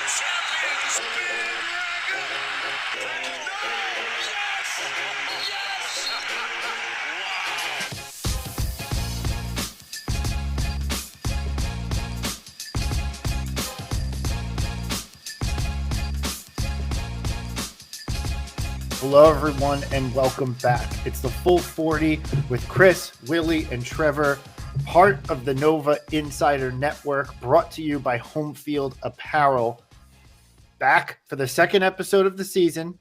Champion Speedwagon! Yes! Hello, everyone, and welcome back. It's the Full 40 with Chris, Willie, and Trevor, part of the Nova Insider Network, brought to you by Home Field Apparel. Back for the second episode of the season.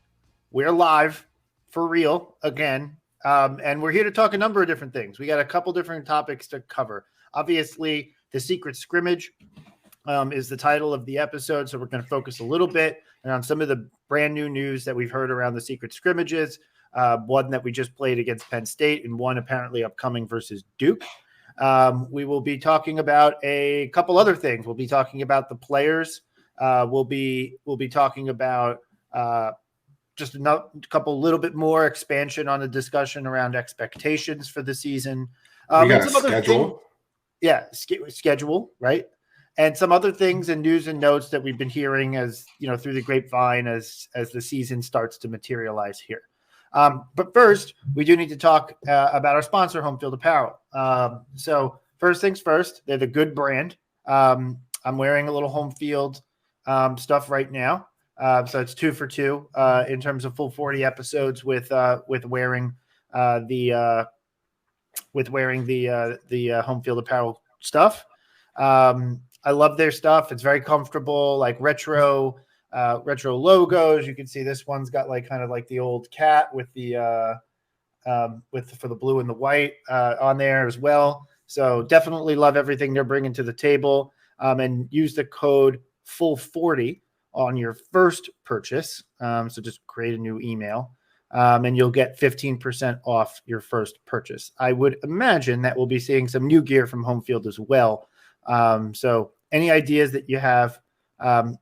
We're live for real again, and we're here to talk a number of different things. We got a couple different topics to cover. Obviously, the secret scrimmage is the title of the episode, so we're going to focus a little bit on some of the brand new news that we've heard around the secret scrimmages, one that we just played against Penn State and one apparently upcoming versus Duke. We will be talking about a couple other things. We'll be talking about the players. We'll be talking about just a couple little bit more expansion on the discussion around expectations for the season. We got a schedule. Schedule, right? And some other things and news and notes that we've been hearing as through the grapevine as the season starts to materialize here. But first, we do need to talk about our sponsor, Home Field Apparel. So first things first, they're the good brand. I'm wearing a little Home Field stuff right now. So it's 2 for 2 in terms of full 40 episodes with wearing the Home Field Apparel stuff. I love their stuff. It's very comfortable, like retro logos. You can see this one's got kind of the old cat with the for the blue and the white on there as well. So definitely love everything they're bringing to the table. And use the code FULL40 on your first purchase. So just create a new email, and you'll get 15% off your first purchase. I would imagine that we'll be seeing some new gear from Home Field as well. So any ideas that you have,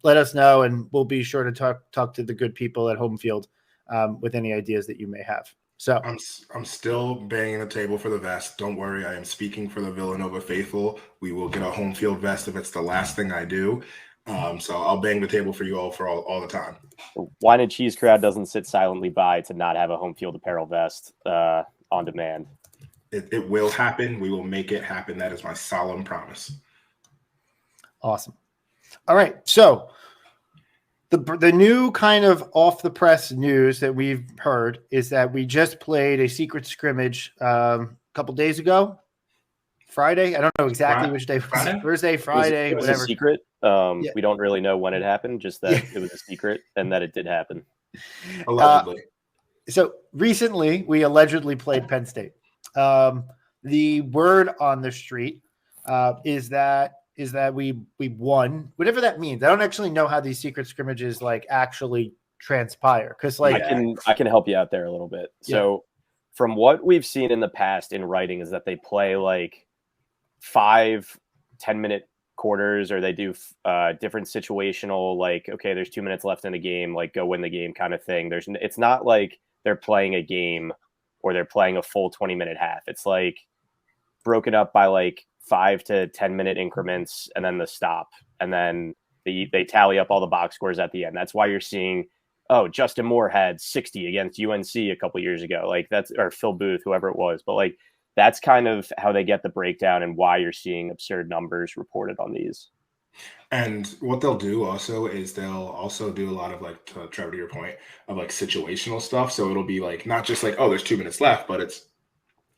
let us know, and we'll be sure to talk to the good people at Home Field with any ideas that you may have. So I'm still banging the table for the vest. Don't worry, I am speaking for the Villanova faithful. We will get a Home Field vest if it's the last thing I do. So I'll bang the table for you all for all the time. The Wine and Cheese crowd doesn't sit silently by to not have a Home Field Apparel vest on demand. It will happen. We will make it happen. That is my solemn promise. Awesome. All right. So the new kind of off the press news that we've heard is that we just played a secret scrimmage a couple days ago. Friday. I don't know exactly which day. Thursday, Friday, it was whatever. A secret. We don't really know when it happened, just that it was a secret and that it did happen. Allegedly. So recently we allegedly played Penn State. The word on the street is that we won, whatever that means. I don't actually know how these secret scrimmages actually transpire, because I can help you out there a little bit. So from what we've seen in the past in writing is that they play 5 10-minute quarters, or they do different situational, okay, there's 2 minutes left in the game, go win the game kind of thing. It's not like they're playing a game or they're playing a full 20-minute half. It's broken up by 5 to 10 minute increments, and then the stop, and then they tally up all the box scores at the end. That's why you're seeing, Justin Moore had 60 against UNC a couple years ago, or Phil Booth, whoever it was, but that's kind of how they get the breakdown and why you're seeing absurd numbers reported on these. And what they'll do also is they'll also do a lot of to Trevor, to your point, of situational stuff. So it'll be not just there's 2 minutes left, but it's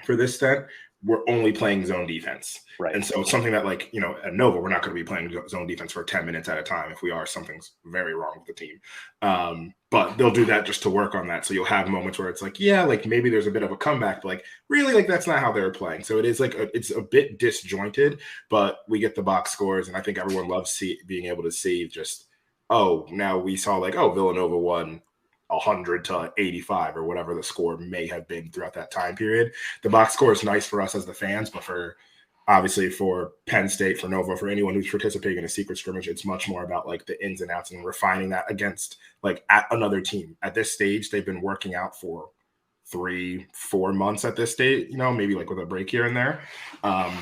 for this stent, we're only playing zone defense. Right. And so it's something that at Nova, we're not going to be playing zone defense for 10 minutes at a time. If we are, something's very wrong with the team. But they'll do that just to work on that. So you'll have moments where it's maybe there's a bit of a comeback, but really that's not how they're playing. So it is it's a bit disjointed, but we get the box scores. And I think everyone loves being able to see just, now we saw Villanova won 100 to 85 or whatever the score may have been throughout that time period. The box score is nice for us as the fans, but obviously for Penn State, for Nova, for anyone who's participating in a secret scrimmage, it's much more about the ins and outs and refining that against at another team. At this stage, they've been working out for 3-4 months at this stage, maybe with a break here and there,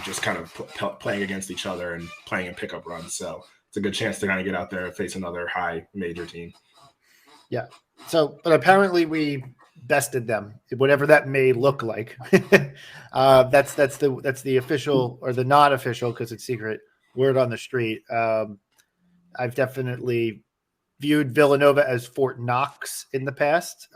just kind of playing against each other and playing in pickup runs. So it's a good chance to kind of get out there and face another high major team. Yeah. So, but apparently we bested them, whatever that may look like. That's the official or the not official, because it's secret, word on the street. I've definitely viewed Villanova as Fort Knox in the past.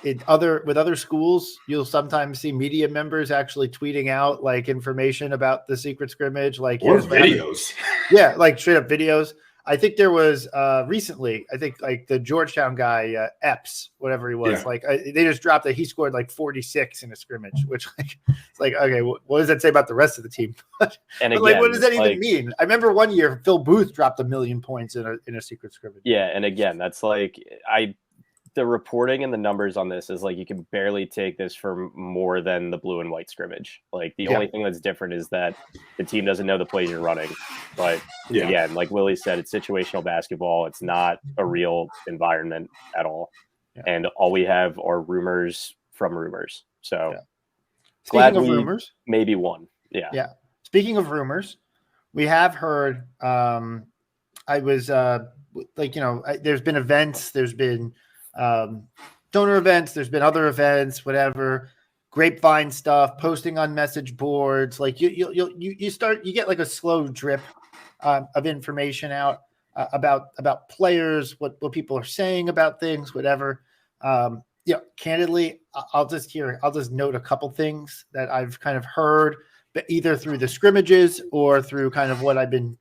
With other schools, you'll sometimes see media members actually tweeting out like information about the secret scrimmage, like Or videos. Yeah, like straight up videos. I think there was recently, I think like the Georgetown guy, Epps, whatever he was, Yeah. they just dropped that he scored like 46 in a scrimmage, which like, it's like, okay, what does that say about the rest of the team? And But, again, like, what does that even like, mean? I remember one year Phil Booth dropped 1,000,000 points in a secret scrimmage. Yeah, and again, that's like the reporting and the numbers on this is like you can barely take this for more than the blue and white scrimmage. Like the only thing that's different is that the team doesn't know the plays you're running. But again, like Willie said, it's situational basketball. It's not a real environment at all. Yeah. And all we have are rumors from rumors. So glad Speaking of we rumors, maybe won. Yeah. Yeah. Speaking of rumors, we have heard I was there's been events, there's been donor events, there's been other events, whatever, grapevine stuff, posting on message boards. Like you get like a slow drip of information out about players, what people are saying about things, whatever. Candidly, I'll just note a couple things that I've kind of heard, but either through the scrimmages or through kind of what I've been,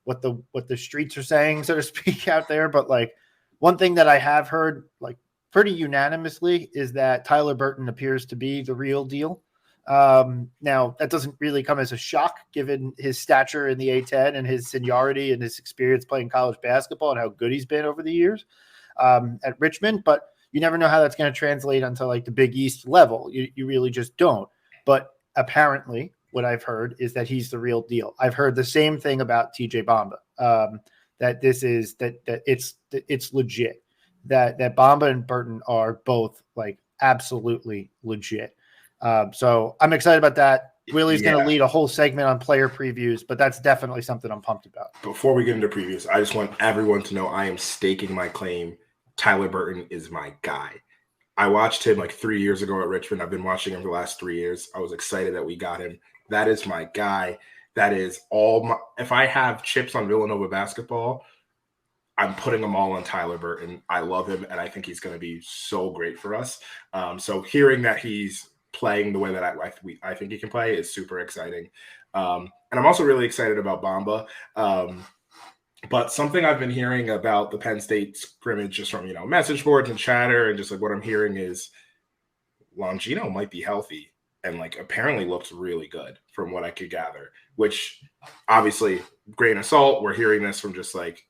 what the streets are saying, so to speak, out there. But like, one thing that I have heard like pretty unanimously is that Tyler Burton appears to be the real deal. Now that doesn't really come as a shock given his stature in the A-10 and his seniority and his experience playing college basketball and how good he's been over the years at Richmond. But you never know how that's going to translate onto like the Big East level. You really just don't. But apparently what I've heard is that he's the real deal. I've heard the same thing about TJ Bamba. That it's legit, that Bamba and Burton are both like absolutely legit. So I'm excited about that. Willie's going to lead a whole segment on player previews, but that's definitely something I'm pumped about. Before we get into previews, I just want everyone to know I am staking my claim. Tyler Burton is my guy. I watched him like 3 years ago at Richmond. I've been watching him for the last 3 years. I was excited that we got him. That is my guy. That is all my – if I have chips on Villanova basketball, I'm putting them all on Tyler Burton. I love him, and I think he's going to be so great for us. So hearing that he's playing the way that I think he can play is super exciting. And I'm also really excited about Bamba. But something I've been hearing about the Penn State scrimmage just from, message boards and chatter and just like what I'm hearing is Longino might be healthy. And like apparently looks really good from what I could gather, which obviously grain of salt. We're hearing this from just like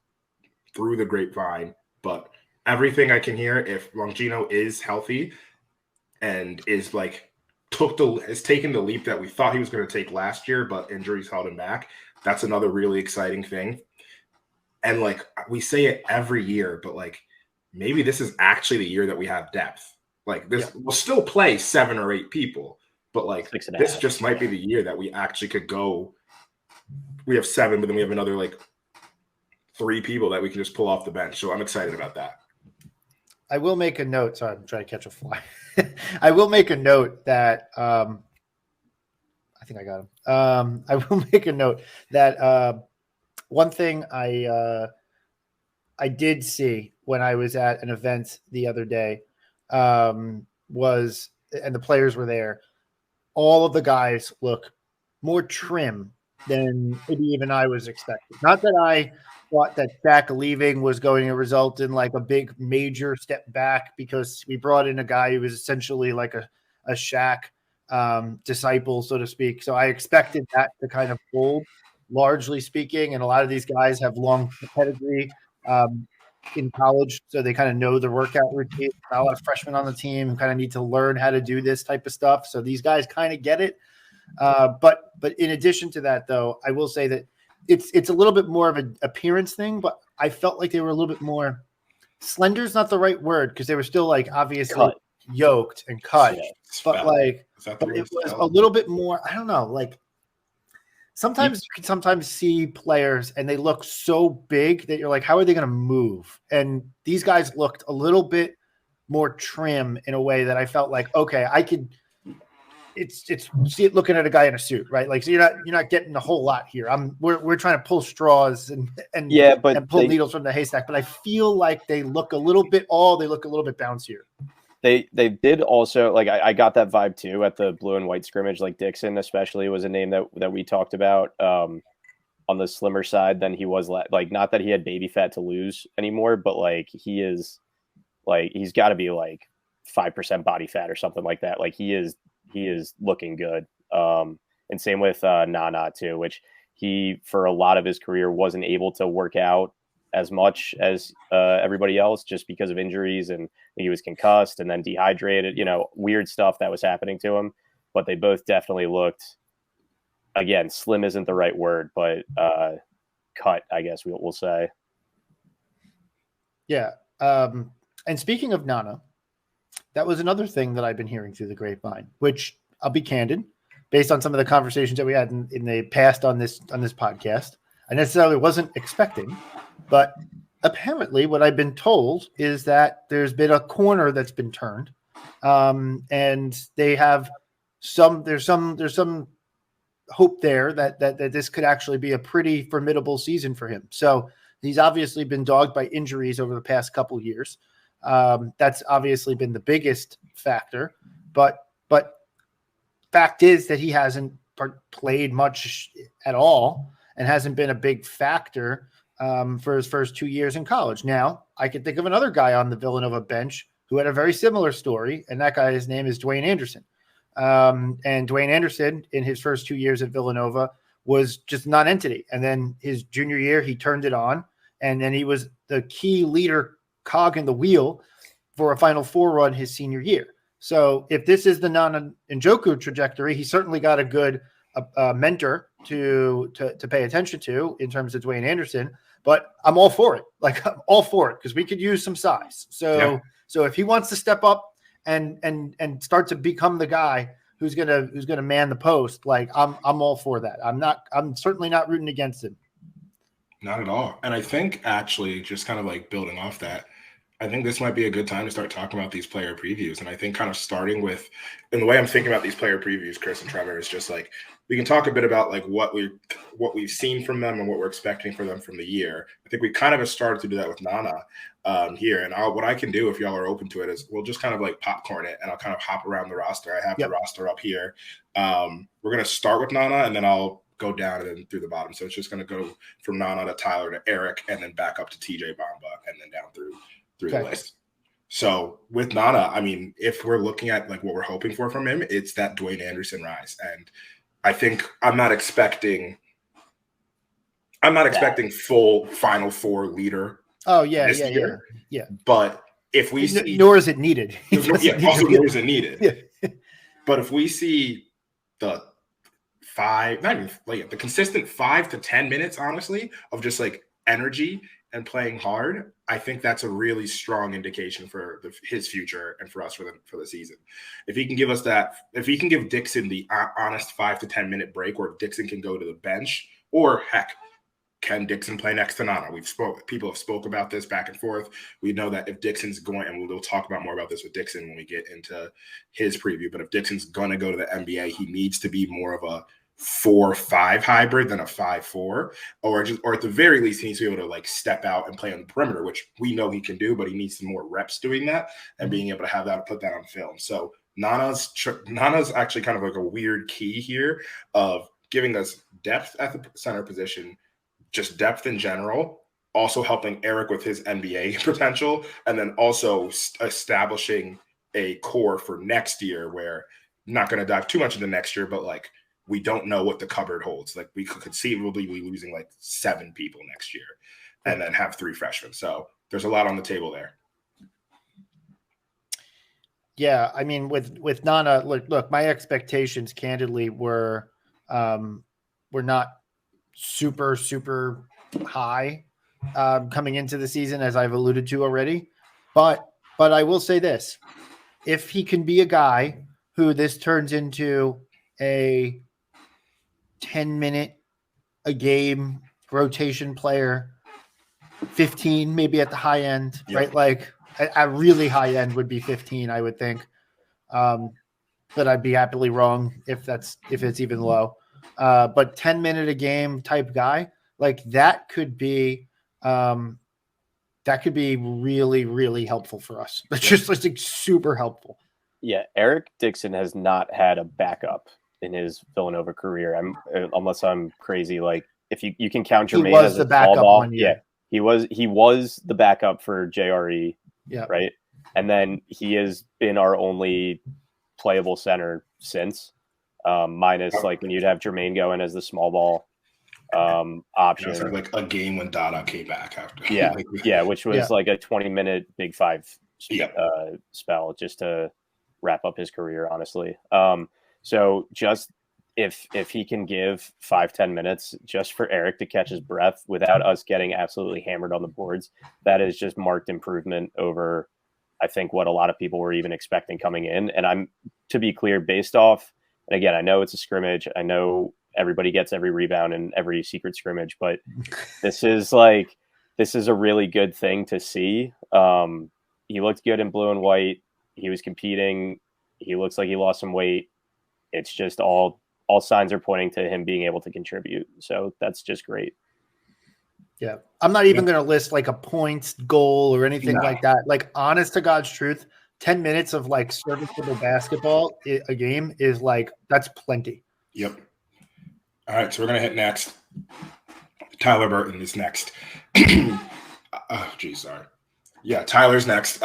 through the grapevine, but everything I can hear, if Longino is healthy and is like has taken the leap that we thought he was going to take last year, but injuries held him back. That's another really exciting thing. And like we say it every year, but like maybe this is actually the year that we have depth. Like this, we'll still play 7 or 8 people. But like this just might be the year that we actually could go. We have 7, but then we have another like 3 people that we can just pull off the bench. So I'm excited about that. I will make a note. Sorry, I'm trying to catch a fly. I will make a note that I think I got him. I will make a note that one thing I did see when I was at an event the other day was, and the players were there, all of the guys look more trim than maybe even I was expecting. Not that I thought that Shaq leaving was going to result in like a big major step back, because we brought in a guy who was essentially like a Shaq disciple, so to speak. So I expected that to kind of hold, largely speaking. And a lot of these guys have long pedigree in college, so they kind of know the workout routine. Not a lot of freshmen on the team who kind of need to learn how to do this type of stuff. So these guys kind of get it. But in addition to that, though, I will say that it's a little bit more of an appearance thing, but I felt like they were a little bit more slender is not the right word, because they were still like obviously yoked and cut, but like but it was a little bit more, I don't know, like sometimes you can sometimes see players and they look so big that you're like, how are they going to move? And these guys looked a little bit more trim in a way that I felt like, okay, I could. It's see it looking at a guy in a suit, right? Like, so you're not getting a whole lot here. We're trying to pull straws and pull needles from the haystack, but I feel like they look a little bit bouncier. They did also, like, I got that vibe too at the blue and white scrimmage. Like Dixon especially was a name that we talked about on the slimmer side than he was, like, not that he had baby fat to lose anymore, but like he's got to be like 5% body fat or something like that. Like he is looking good. And same with Nana too, which he for a lot of his career wasn't able to work out as much as everybody else just because of injuries, and he was concussed and then dehydrated, weird stuff that was happening to him. But they both definitely looked, again, slim isn't the right word, but cut, I guess we'll say. Yeah. And speaking of Nana, that was another thing that I've been hearing through the grapevine, which I'll be candid, based on some of the conversations that we had in the past on this podcast, I necessarily wasn't expecting. But apparently what I've been told is that there's been a corner that's been turned. And they have there's some hope there that this could actually be a pretty formidable season for him. So he's obviously been dogged by injuries over the past couple of years. That's obviously been the biggest factor, but fact is that he hasn't played much at all and hasn't been a big factor for his first 2 years in college. Now, I can think of another guy on the Villanova bench who had a very similar story, and that guy's name is Dwayne Anderson. And Dwayne Anderson, in his first 2 years at Villanova, was just a non-entity. And then his junior year, he turned it on, and then he was the key leader cog in the wheel for a Final Four run his senior year. So if this is the Nana Njoku trajectory, he certainly got a good mentor to pay attention to in terms of Dwayne Anderson. But I'm all for it. Like, I'm all for it because we could use some size. So if he wants to step up and start to become the guy who's gonna man the post, like I'm all for that. I'm certainly not rooting against him. Not at all. And I think actually just kind of like building off that, I think this might be a good time to start talking about these player previews. And I think kind of starting with, and the way I'm thinking about these player previews, Chris and Trevor, is just like, we can talk a bit about like what we've seen from them and what we're expecting for them from the year. I think we kind of have started to do that with Nana here. And what I can do, if y'all are open to it, is we'll just kind of like popcorn it and I'll kind of hop around the roster. I have the roster up here. We're going to start with Nana and then I'll go down and then through the bottom. So it's just going to go from Nana to Tyler to Eric and then back up to TJ Bamba and then down through the list. So with Nana, I mean, if we're looking at like what we're hoping for from him, it's that Dwayne Anderson rise. And I think I'm not expecting full Final Four leader. Oh yeah, this year. But if we see, nor is it needed. Nor is it needed. Yeah. But if we see the consistent 5 to 10 minutes, honestly, of just like energy and playing hard, I think that's a really strong indication for his future and for us for the season. If he can give us that, if he can give Dixon the honest 5 to 10 minute break where Dixon can go to the bench, or heck, can Dixon play next to Nana? People have spoke about this back and forth. We know that if Dixon's going, and we'll talk about more about this with Dixon when we get into his preview, but if Dixon's going to go to the NBA, he needs to be more of a 4-5 hybrid than a 5-4, or at the very least he needs to be able to like step out and play on the perimeter, which we know he can do, but he needs some more reps doing that and being able to have that, put that on film. So Nana's actually kind of like a weird key here of giving us depth at the center position, just depth in general, also helping Eric with his NBA potential, and then also establishing a core for next year where I'm not going to dive too much into next year, but like we don't know what the cupboard holds. Like we could conceivably be losing like 7 people next year and then have 3 freshmen. So there's a lot on the table there. Yeah. I mean, with Nana, look, my expectations candidly were not super, super high coming into the season, as I've alluded to already. But I will say this, if he can be a guy who this turns into a 10-minute a game rotation player, 15 maybe at the high end, right? Like a really high end would be 15, I would think. But I'd be happily wrong if it's even low. But 10-minute a game type guy, like that could be really, really helpful for us. It's just like super helpful. Yeah, Eric Dixon has not had a backup in his Villanova career. Unless I'm crazy. Like if you can count Jermaine as a small ball, yeah, he was the backup for JRE, yeah, right. And then he has been our only playable center since, minus like when you'd have Jermaine go in as the small ball option. It was like a game when Dada came back after. Yeah, which was like a 20-minute Big Five spell just to wrap up his career, honestly. So just if he can give 5-10 minutes just for Eric to catch his breath without us getting absolutely hammered on the boards, that is just marked improvement over, I think, what a lot of people were even expecting coming in. And I'm, to be clear, based off, and again, I know it's a scrimmage, I know everybody gets every rebound in every secret scrimmage, but this is a really good thing to see. He looked good in blue and white. He was competing. He looks like he lost some weight. It's just all signs are pointing to him being able to contribute. So that's just great. Yeah. I'm not even going to list like a points goal or anything like that. Like, honest to God's truth, 10 minutes of like serviceable basketball a game is like, that's plenty. Yep. All right. So we're going to hit next. Tyler Burton is next. Oh, geez, sorry. Yeah. Tyler's next.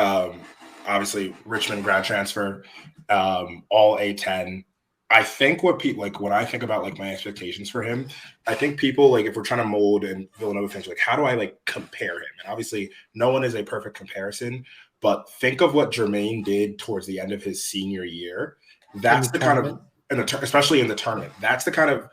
Obviously Richmond grad transfer, all A10. I think what people like when I think about like my expectations for him, I think people like if we're trying to mold and Villanova fans, like how do I like compare him? And obviously no one is a perfect comparison, but think of what Jermaine did towards the end of his senior year. That's the kind of, especially in the tournament, that's the kind of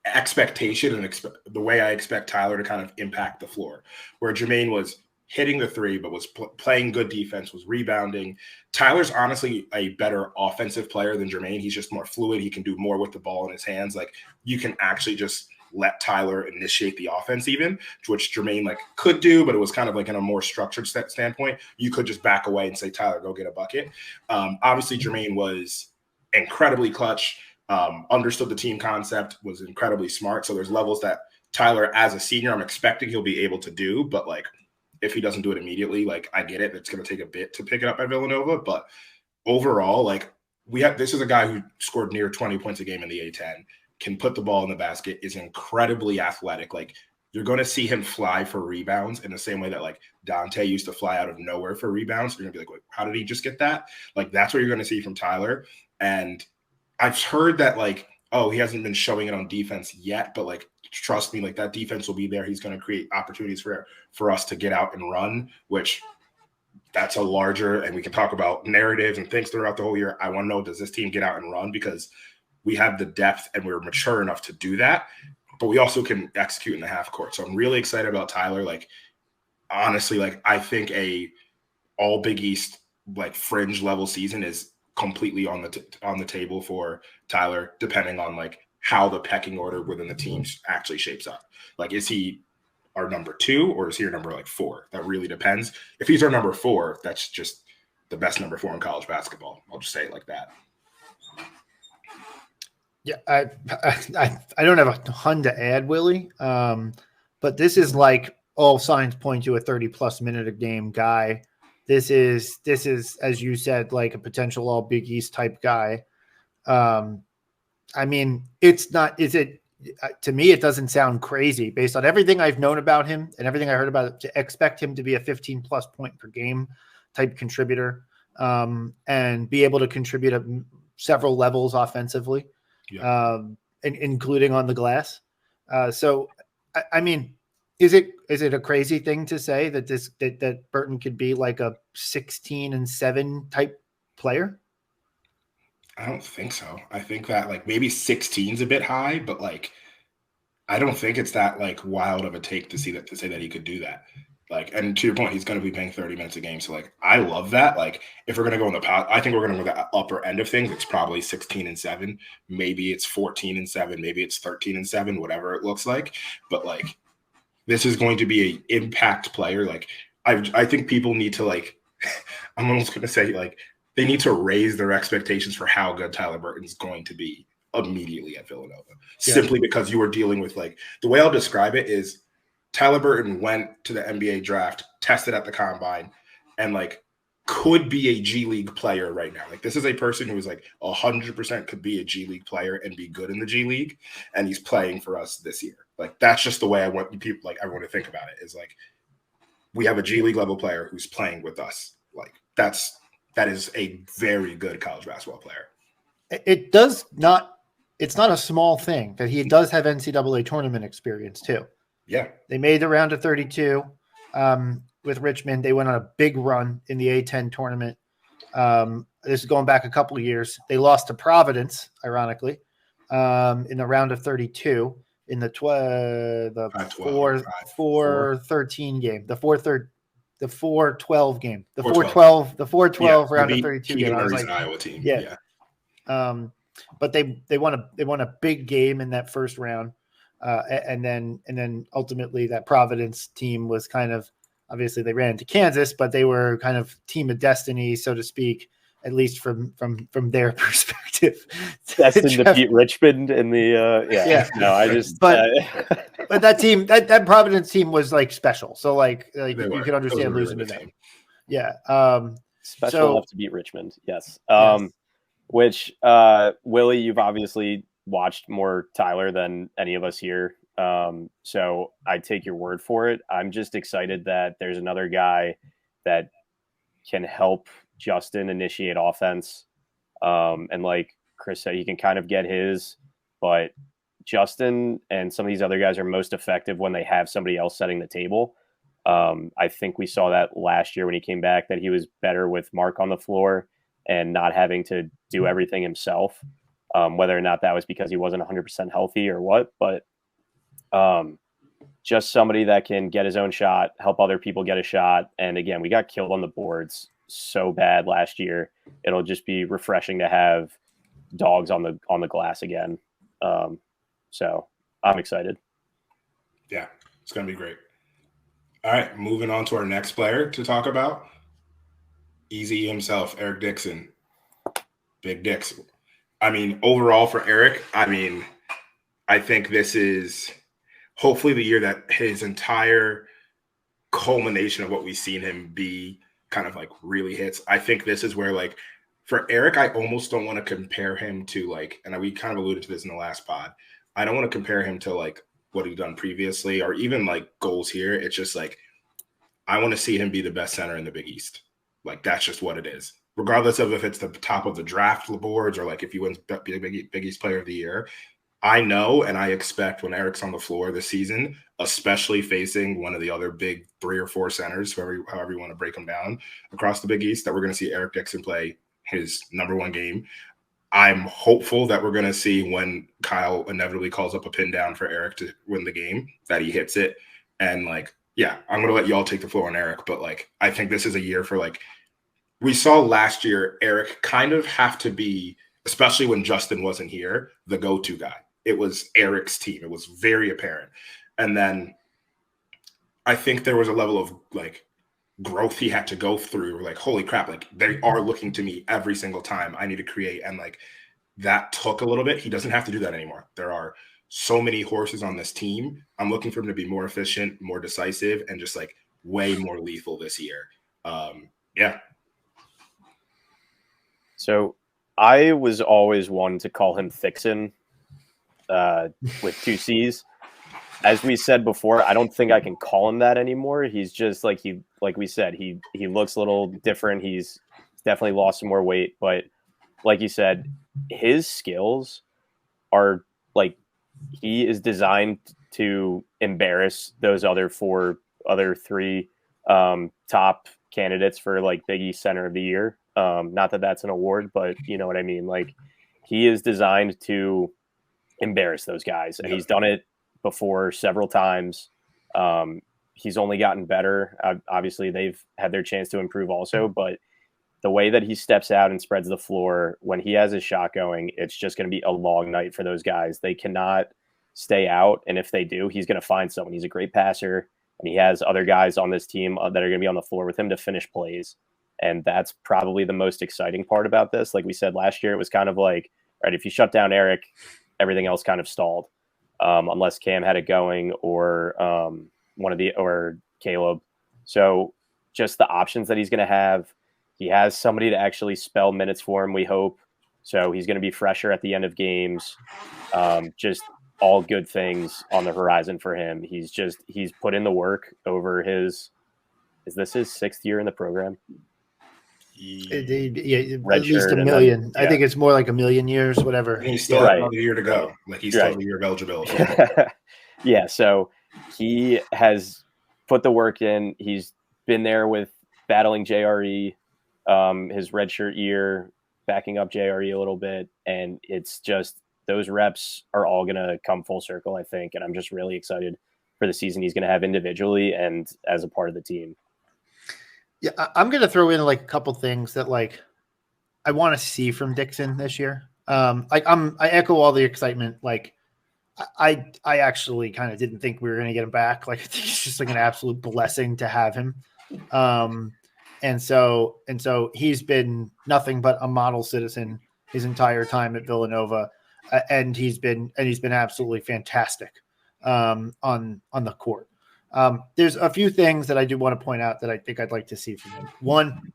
expectation and the way I expect Tyler to kind of impact the floor, where Jermaine was hitting the three, but was playing good defense, was rebounding. Tyler's honestly a better offensive player than Jermaine. He's just more fluid. He can do more with the ball in his hands. Like you can actually just let Tyler initiate the offense even, which Jermaine like could do, but it was kind of like in a more structured standpoint. You could just back away and say, Tyler, go get a bucket. Obviously Jermaine was incredibly clutch, understood the team concept, was incredibly smart. So there's levels that Tyler as a senior, I'm expecting he'll be able to do, but like, if he doesn't do it immediately, like I get it. It's going to take a bit to pick it up at Villanova, but overall, like this is a guy who scored near 20 points a game in the A10, can put the ball in the basket, is incredibly athletic. Like you're going to see him fly for rebounds in the same way that like Dante used to fly out of nowhere for rebounds. You're going to be like, wait, how did he just get that? Like that's what you're going to see from Tyler. And I've heard that like, oh, he hasn't been showing it on defense yet, but like, trust me, like that defense will be there. He's going to create opportunities for us to get out and run, which that's a larger, and we can talk about narratives and things throughout the whole year. I want to know, does this team get out and run? Because we have the depth and we're mature enough to do that, but we also can execute in the half court. So I'm really excited about Tyler. Like, honestly, like I think a all Big East, like fringe level season is completely on the table for Tyler, depending on like how the pecking order within the teams actually shapes up. Like, is he our number 2 or is he our number like 4? That really depends. If he's our number 4, that's just the best number 4 in college basketball. I'll just say it like that. Yeah, I don't have a ton to add, Willie. But this is like all signs point to a 30+ minute a game guy. This is, as you said, like a potential all Big East type guy. I mean, it's not, is it, to me, it doesn't sound crazy based on everything I've known about him and everything I heard about it, to expect him to be a 15+ point per game type contributor, and be able to contribute at several levels offensively, including on the glass. So, I mean, is it a crazy thing to say that that Burton could be like a 16-7 type player? I don't think so. I think that like maybe 16 is a bit high, but like I don't think it's that like wild of a take to say that he could do that. Like, and to your point, he's going to be playing 30 minutes a game. So, like, I love that. Like, if we're going to go in the path, I think we're going to go the upper end of things. It's probably 16-7. Maybe it's 14-7. Maybe it's 13-7, whatever it looks like. But, like, this is going to be an impact player. Like, I think people need to, like, I'm almost going to say, like, they need to raise their expectations for how good Tyler Burton's going to be immediately at Villanova. Yeah. Simply because you are dealing with, like, the way I'll describe it is Tyler Burton went to the NBA draft, tested at the combine, and, like, could be a G League player right now. Like, this is a person who is, like, 100% could be a G League player and be good in the G League, and he's playing for us this year. Like, that's just the way I want people, like, everyone to think about it, is, like, we have a G League level player who's playing with us. Like, that is a very good college basketball player. It's not a small thing that he does have NCAA tournament experience too. Yeah. They made the round of 32 with Richmond. They went on a big run in the A10 tournament. This is going back a couple of years. They lost to Providence, ironically, in the round of 32 in the 4-13 game, the 4-12 game, the 4-12 round of 32 game. I was like, Iowa team. Yeah. But they won a big game in that first round. And then ultimately that Providence team was kind of, obviously they ran into Kansas, but they were kind of team of destiny, so to speak, at least from their perspective. Destined to beat Richmond in the No, I just but that team, that Providence team was like special. So like you can understand losing to them. Yeah. Special enough to beat Richmond. Yes. Which Willie, you've obviously watched more Tyler than any of us here. So I take your word for it. I'm just excited that there's another guy that can help Justin initiate offense. And like Chris said, he can kind of get his, but Justin and some of these other guys are most effective when they have somebody else setting the table. I think we saw that last year when he came back, that he was better with Mark on the floor and not having to do everything himself. Whether or not that was because he wasn't 100% healthy or what, but just somebody that can get his own shot, help other people get a shot. And again, we got killed on the boards so bad last year. It'll just be refreshing to have dogs on the glass again. So I'm excited. Yeah, it's going to be great. All right, moving on to our next player to talk about. Easy himself, Eric Dixon. Big Dix. I mean, overall for Eric, I think this is hopefully the year that his entire culmination of what we've seen him be kind of like really hits. I think this is where, like, for Eric, I almost don't want to compare him to, like, and we kind of alluded to this in the last pod. I don't want to compare him to like what he'd done previously or even like goals here. It's just like, I want to see him be the best center in the Big East. Like, that's just what it is. Regardless of if it's the top of the draft boards or like if he wins Big East Player of the Year, I know and I expect when Eric's on the floor this season, especially facing one of the other big 3 or 4 centers, however you want to break them down across the Big East, that we're going to see Eric Dixon play his number 1 game. I'm hopeful that we're going to see when Kyle inevitably calls up a pin down for Eric to win the game, that he hits it. And like, yeah, I'm going to let y'all take the floor on Eric, but like, I think this is a year for, like, we saw last year Eric kind of have to be, especially when Justin wasn't here, the go-to guy. It was Eric's team. It was very apparent. And then I think there was a level of like growth he had to go through. Like, holy crap, like they are looking to me every single time I need to create. And like that took a little bit. He doesn't have to do that anymore. There are so many horses on this team. I'm looking for him to be more efficient, more decisive, and just like way more lethal this year. Yeah. So I was always one to call him Fixin with 2 C's. As we said before, I don't think I can call him that anymore. He's just like we said, he looks a little different. He's definitely lost some more weight, but like you said, his skills are like, he is designed to embarrass those other 3 top candidates for like Big East Center of the Year. Not that that's an award, but you know what I mean? Like, he is designed to embarrass those guys, and he's done it before several times. he's only gotten better. Obviously, they've had their chance to improve also, but the way that he steps out and spreads the floor when he has his shot going, it's just going to be a long night for those guys. They cannot stay out, and if they do, he's going to find someone. He's a great passer, and he has other guys on this team that are going to be on the floor with him to finish plays. And that's probably the most exciting part about this. Like we said last year, it was kind of like, right, if you shut down Eric, everything else kind of stalled, unless Cam had it going or or Caleb. So just the options that he's going to have. He has somebody to actually spell minutes for him, we hope. So he's going to be fresher at the end of games. Just all good things on the horizon for him. He's put in the work over is this his 6th year in the program? At least a million. I think it's more like a million years, whatever. And he's still Right. another year to go. Like he's still a year of eligibility. Yeah, so he has put the work in. He's been there with battling JRE, his redshirt year, backing up JRE a little bit, and it's just those reps are all going to come full circle, I think, and I'm just really excited for the season he's going to have individually and as a part of the team. Yeah, I'm going to throw in like a couple things that like I want to see from Dixon this year. I echo all the excitement. Like I actually kind of didn't think we were going to get him back. Like I think it's just like an absolute blessing to have him. And so he's been nothing but a model citizen his entire time at Villanova, and he's been absolutely fantastic on the court. There's a few things that I do want to point out that I think I'd like to see from him. One,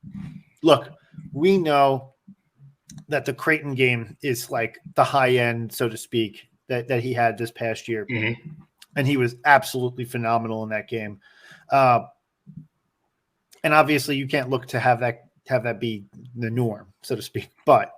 look, we know that the Creighton game is like the high end, so to speak, that he had this past year. Mm-hmm. And he was absolutely phenomenal in that game. And obviously you can't look to have that be the norm, so to speak. But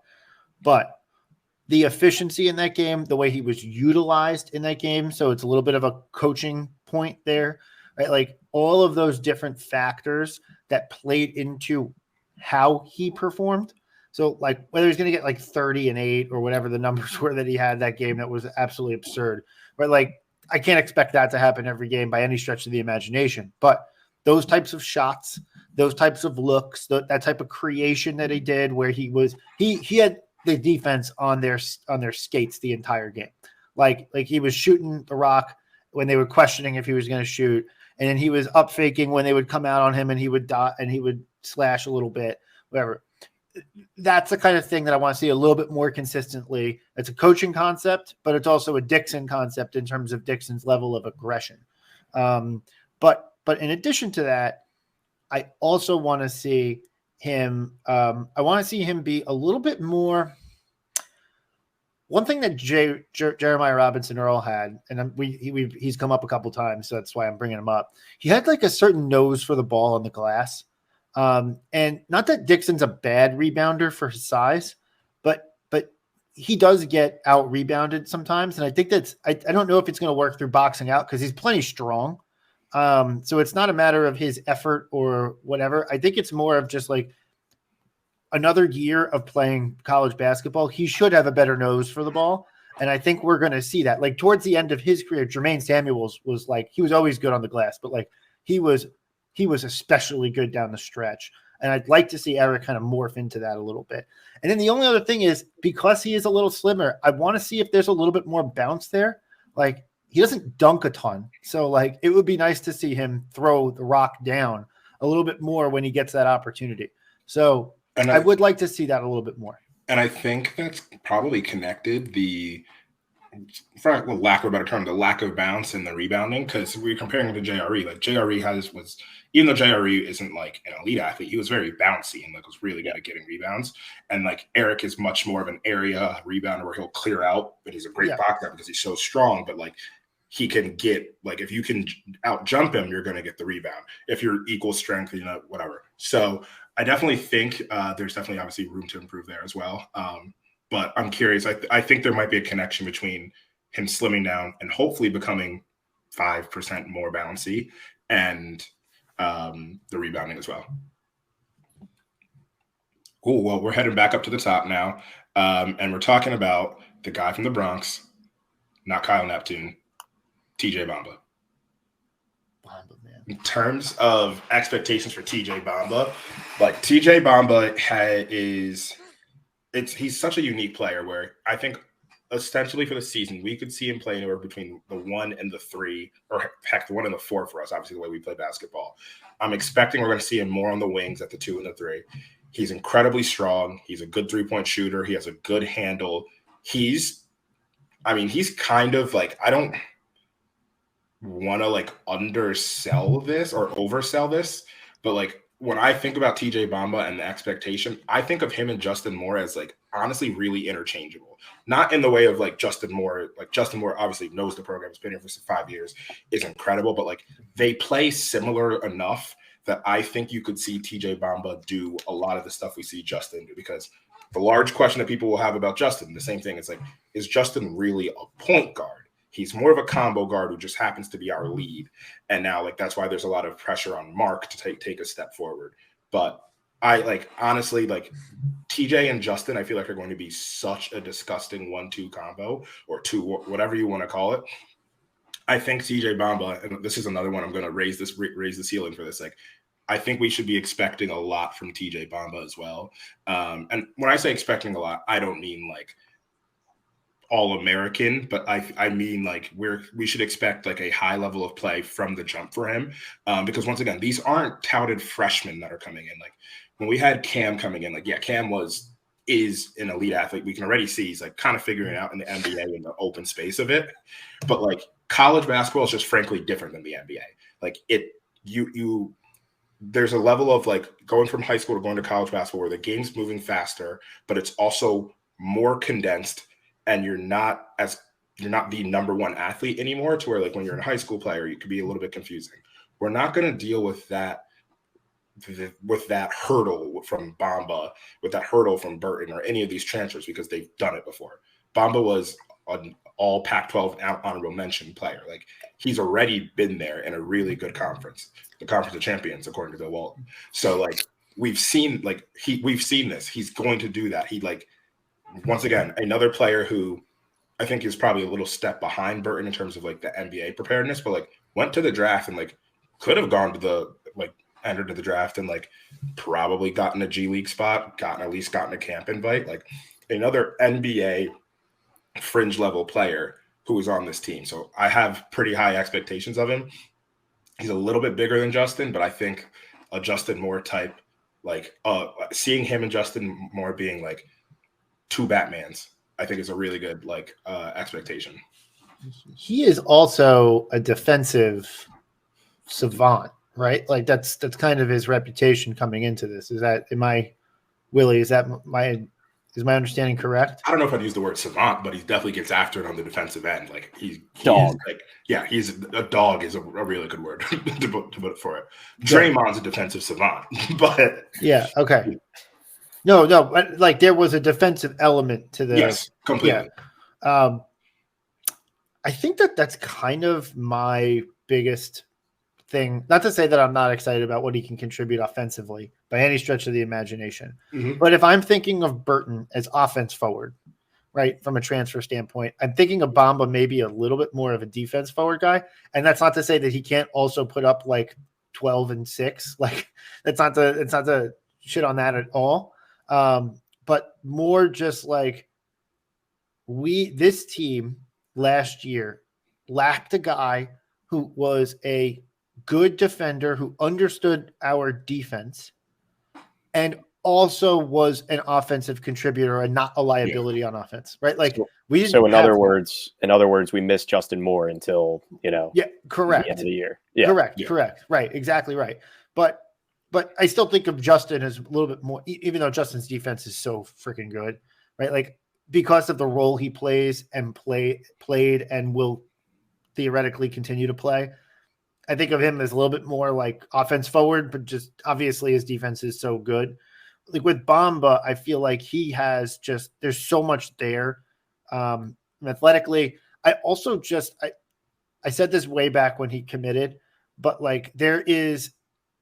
the efficiency in that game, the way he was utilized in that game, so it's a little bit of a coaching point there, right? Like all of those different factors that played into how he performed. So like whether he's going to get like 30 and 8 or whatever the numbers were that he had that game, that was absolutely absurd. But like I can't expect that to happen every game by any stretch of the imagination. But those types of shots, those types of looks, that type of creation that he did, where he had the defense on their skates the entire game. Like he was shooting the rock when they were questioning if he was going to shoot, and then he was up faking when they would come out on him, and he would dot and he would slash a little bit, whatever. That's the kind of thing that I want to see a little bit more consistently. It's a coaching concept, but it's also a Dixon concept in terms of Dixon's level of aggression. But in addition to that, I also want to see him. I want to see him be a little bit more. One thing that Jeremiah Robinson Earl had, and he's come up a couple times, so that's why I'm bringing him up. He had like a certain nose for the ball on the glass, and not that Dixon's a bad rebounder for his size, but he does get out rebounded sometimes, and I think that's I don't know if it's going to work through boxing out because he's plenty strong. So it's not a matter of his effort or whatever. I think it's more of just like another year of playing college basketball. He should have a better nose for the ball. And I think we're going to see that. Like towards the end of his career, Jermaine Samuels was like, he was always good on the glass, but like he was especially good down the stretch. And I'd like to see Eric kind of morph into that a little bit. And then the only other thing is, because he is a little slimmer, I want to see if there's a little bit more bounce there. Like, he doesn't dunk a ton. So, like, it would be nice to see him throw the rock down a little bit more when he gets that opportunity. So, I would like to see that a little bit more. And I think that's probably connected for lack of a better term, the lack of bounce in the rebounding, because we're comparing him to JRE. Like, JRE was, even though JRE isn't like an elite athlete, he was very bouncy and like was really good at getting rebounds. And like Eric is much more of an area rebounder where he'll clear out, but he's a great box out because he's so strong. But like, he can get, like, if you can out jump him, you're going to get the rebound. If you're equal strength, whatever. So I definitely think there's definitely obviously room to improve there as well. But I'm curious. I think there might be a connection between him slimming down and hopefully becoming 5% more bouncy and the rebounding as well. Cool. Well, we're heading back up to the top now. And we're talking about the guy from the Bronx, not Kyle Neptune, TJ Bamba. Bamba, man. In terms of expectations for TJ Bamba, like TJ Bamba he's such a unique player where I think essentially for the season we could see him play anywhere between the 1 and the 3, or heck, the 1 and the 4 for us. Obviously, the way we play basketball, I'm expecting we're going to see him more on the wings at the 2 and the 3. He's incredibly strong. He's a good 3-point shooter. He has a good handle. He's kind of like, I don't want to like undersell this or oversell this, but like when I think about TJ Bamba and the expectation, I think of him and Justin Moore as like honestly really interchangeable. Not in the way of like Justin Moore obviously knows the program, has been here for 5 years, is incredible, but like they play similar enough that I think you could see TJ Bamba do a lot of the stuff we see Justin do, because the large question that people will have about Justin, the same thing, it's like, is Justin really a point guard? He's more of a combo guard who just happens to be our lead. And now, like, that's why there's a lot of pressure on Mark to take a step forward. But I like, honestly, like TJ and Justin, I feel like are going to be such a disgusting 1-2 combo, or 2, whatever you want to call it. I think TJ Bamba, and this is another one I'm going to raise the ceiling for this. Like, I think we should be expecting a lot from TJ Bamba as well. And when I say expecting a lot, I don't mean like All-American, but I mean like we should expect like a high level of play from the jump for him, because once again, these aren't touted freshmen that are coming in. Like when we had Cam coming in, like Cam is an elite athlete. We can already see he's like kind of figuring it out in the NBA in the open space of it. But like college basketball is just frankly different than the NBA. Like there's a level of like going from high school to going to college basketball where the game's moving faster, but it's also more condensed. And you're not the number one athlete anymore, to where like when you're a high school player, you could be a little bit confusing. We're not going to deal with that hurdle from Bamba, with that hurdle from Burton or any of these transfers, because they've done it before. Bamba was an all Pac-12 honorable mention player. Like he's already been there in a really good conference, the Conference of Champions, according to Bill Walton. So like we've seen this. He's going to do that. He like, once again, another player who I think is probably a little step behind Burton in terms of like the NBA preparedness, but like went to the draft and like could have gone to the like entered to the draft and like probably gotten a G League spot, at least gotten a camp invite. Like another NBA fringe level player who is on this team. So I have pretty high expectations of him. He's a little bit bigger than Justin, but I think a Justin Moore type, like seeing him and Justin Moore being like 2 Batmans, I think is a really good like expectation. He is also a defensive savant, right? Like that's kind of his reputation coming into this. Is my understanding correct? I don't know if I'd use the word savant, but he definitely gets after it on the defensive end. Like he's dog. He's a dog is a really good word to put it for it. Draymond's a defensive savant, but yeah, okay. No, but like there was a defensive element to the yes, completely. Yeah. I think that's kind of my biggest thing. Not to say that I'm not excited about what he can contribute offensively by any stretch of the imagination. Mm-hmm. But if I'm thinking of Burton as offense forward, right, from a transfer standpoint, I'm thinking of Bamba maybe a little bit more of a defense forward guy. And that's not to say that he can't also put up like 12 and 6. Like it's not the shit on that at all. But more just like this team last year lacked a guy who was a good defender, who understood our defense and also was an offensive contributor and not a liability on offense, right? Like we didn't. So in other words, we missed Justin Moore until, correct. The end of the year. Yeah. Correct. Right. Exactly right. But I still think of Justin as a little bit more, even though Justin's defense is so freaking good, right? Like because of the role he plays and played and will theoretically continue to play, I think of him as a little bit more like offense forward, but just obviously his defense is so good. Like with Bamba, I feel like he has there's so much there. Athletically, I also I said this way back when he committed, but like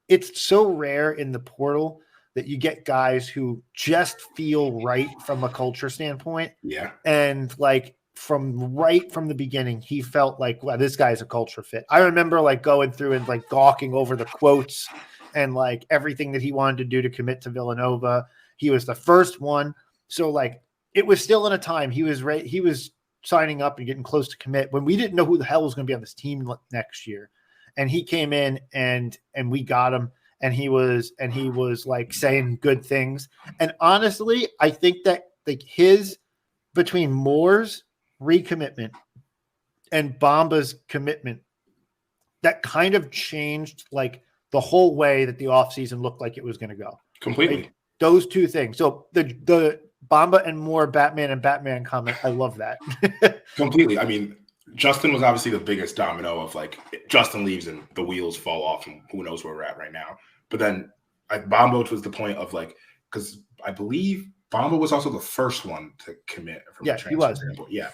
it's so rare in the portal that you get guys who just feel right from a culture standpoint. Yeah. And like right from the beginning, he felt like, wow, this guy's a culture fit. I remember like going through and like gawking over the quotes and like everything that he wanted to do to commit to Villanova. He was the first one. So like it was still in a time he was signing up and getting close to commit when we didn't know who the hell was going to be on this team next year. And he came in and we got him, and he was like saying good things. And honestly, I think that like between Moore's recommitment and Bamba's commitment, that kind of changed like the whole way that the offseason looked like it was going to go. Completely. Like, those two things. So the Bamba and Moore Batman comment, I love that. Completely. I mean, Justin was obviously the biggest domino of like Justin leaves and the wheels fall off and who knows where we're at right now. But then Bamba was the point of like, because I believe Bamba was also the first one to commit from a transfer standpoint. Yeah.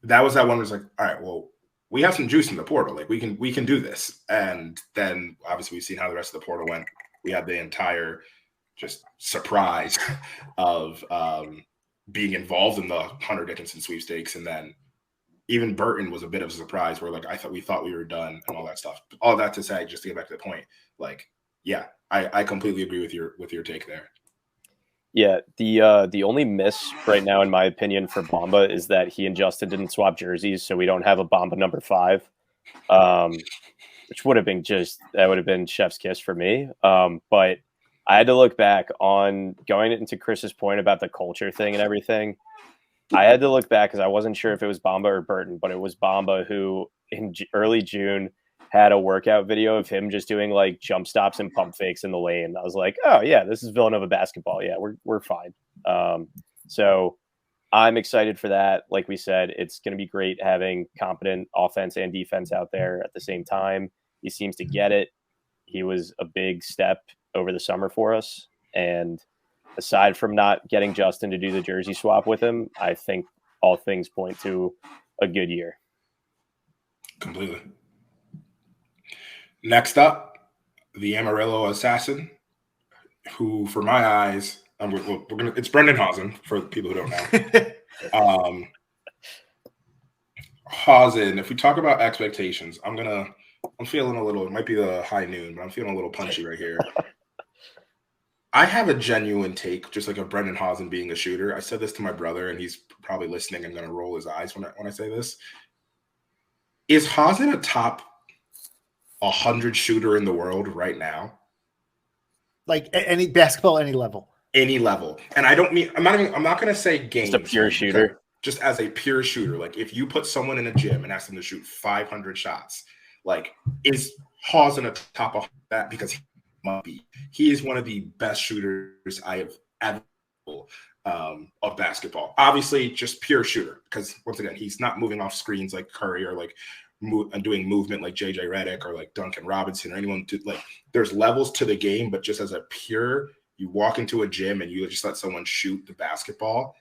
That was that one was like, all right, well, we have some juice in the portal. Like we can do this. And then obviously we've seen how the rest of the portal went. We had the entire just surprise of being involved in the Hunter Dickinson sweepstakes. And then even Burton was a bit of a surprise where like we thought we were done and all that stuff. All that to say, just to get back to the point, like, yeah, I completely agree with your take there. Yeah, the only miss right now, in my opinion, for Bamba is that he and Justin didn't swap jerseys, so we don't have a Bamba number 5, which would have been chef's kiss for me. But I had to look back on going into Chris's point about the culture thing and everything. I had to look back because I wasn't sure if it was Bamba or Burton, but it was Bamba who in early June had a workout video of him just doing like jump stops and pump fakes in the lane. I was like, oh yeah, this is Villanova basketball. Yeah, we're fine. So I'm excited for that. Like we said, it's going to be great having competent offense and defense out there at the same time. He seems to get it. He was a big step over the summer for us. And aside from not getting Justin to do the jersey swap with him, I think all things point to a good year. Completely. Next up, the Amarillo assassin, who, for my eyes, it's Brendan Hausen, for people who don't know. Hausen, if we talk about expectations, I'm feeling a little, it might be the high noon, but I'm feeling a little punchy right here. I have a genuine take, just like of Brendan Hausen being a shooter. I said this to my brother, and he's probably listening and going to roll his eyes when I say this. Is Hausen a top 100 shooter in the world right now? Like any basketball, any level. Any level. And I'm not going to say games. Just a pure shooter. Just as a pure shooter. Like if you put someone in a gym and ask them to shoot 500 shots, like is Hausen a top of that? Because he might be. He is one of the best shooters I have ever of basketball. Obviously, just pure shooter. Because once again, he's not moving off screens like Curry or like doing movement like JJ Redick or like Duncan Robinson or anyone. There's levels to the game, but just as a pure, you walk into a gym and you just let someone shoot the basketball.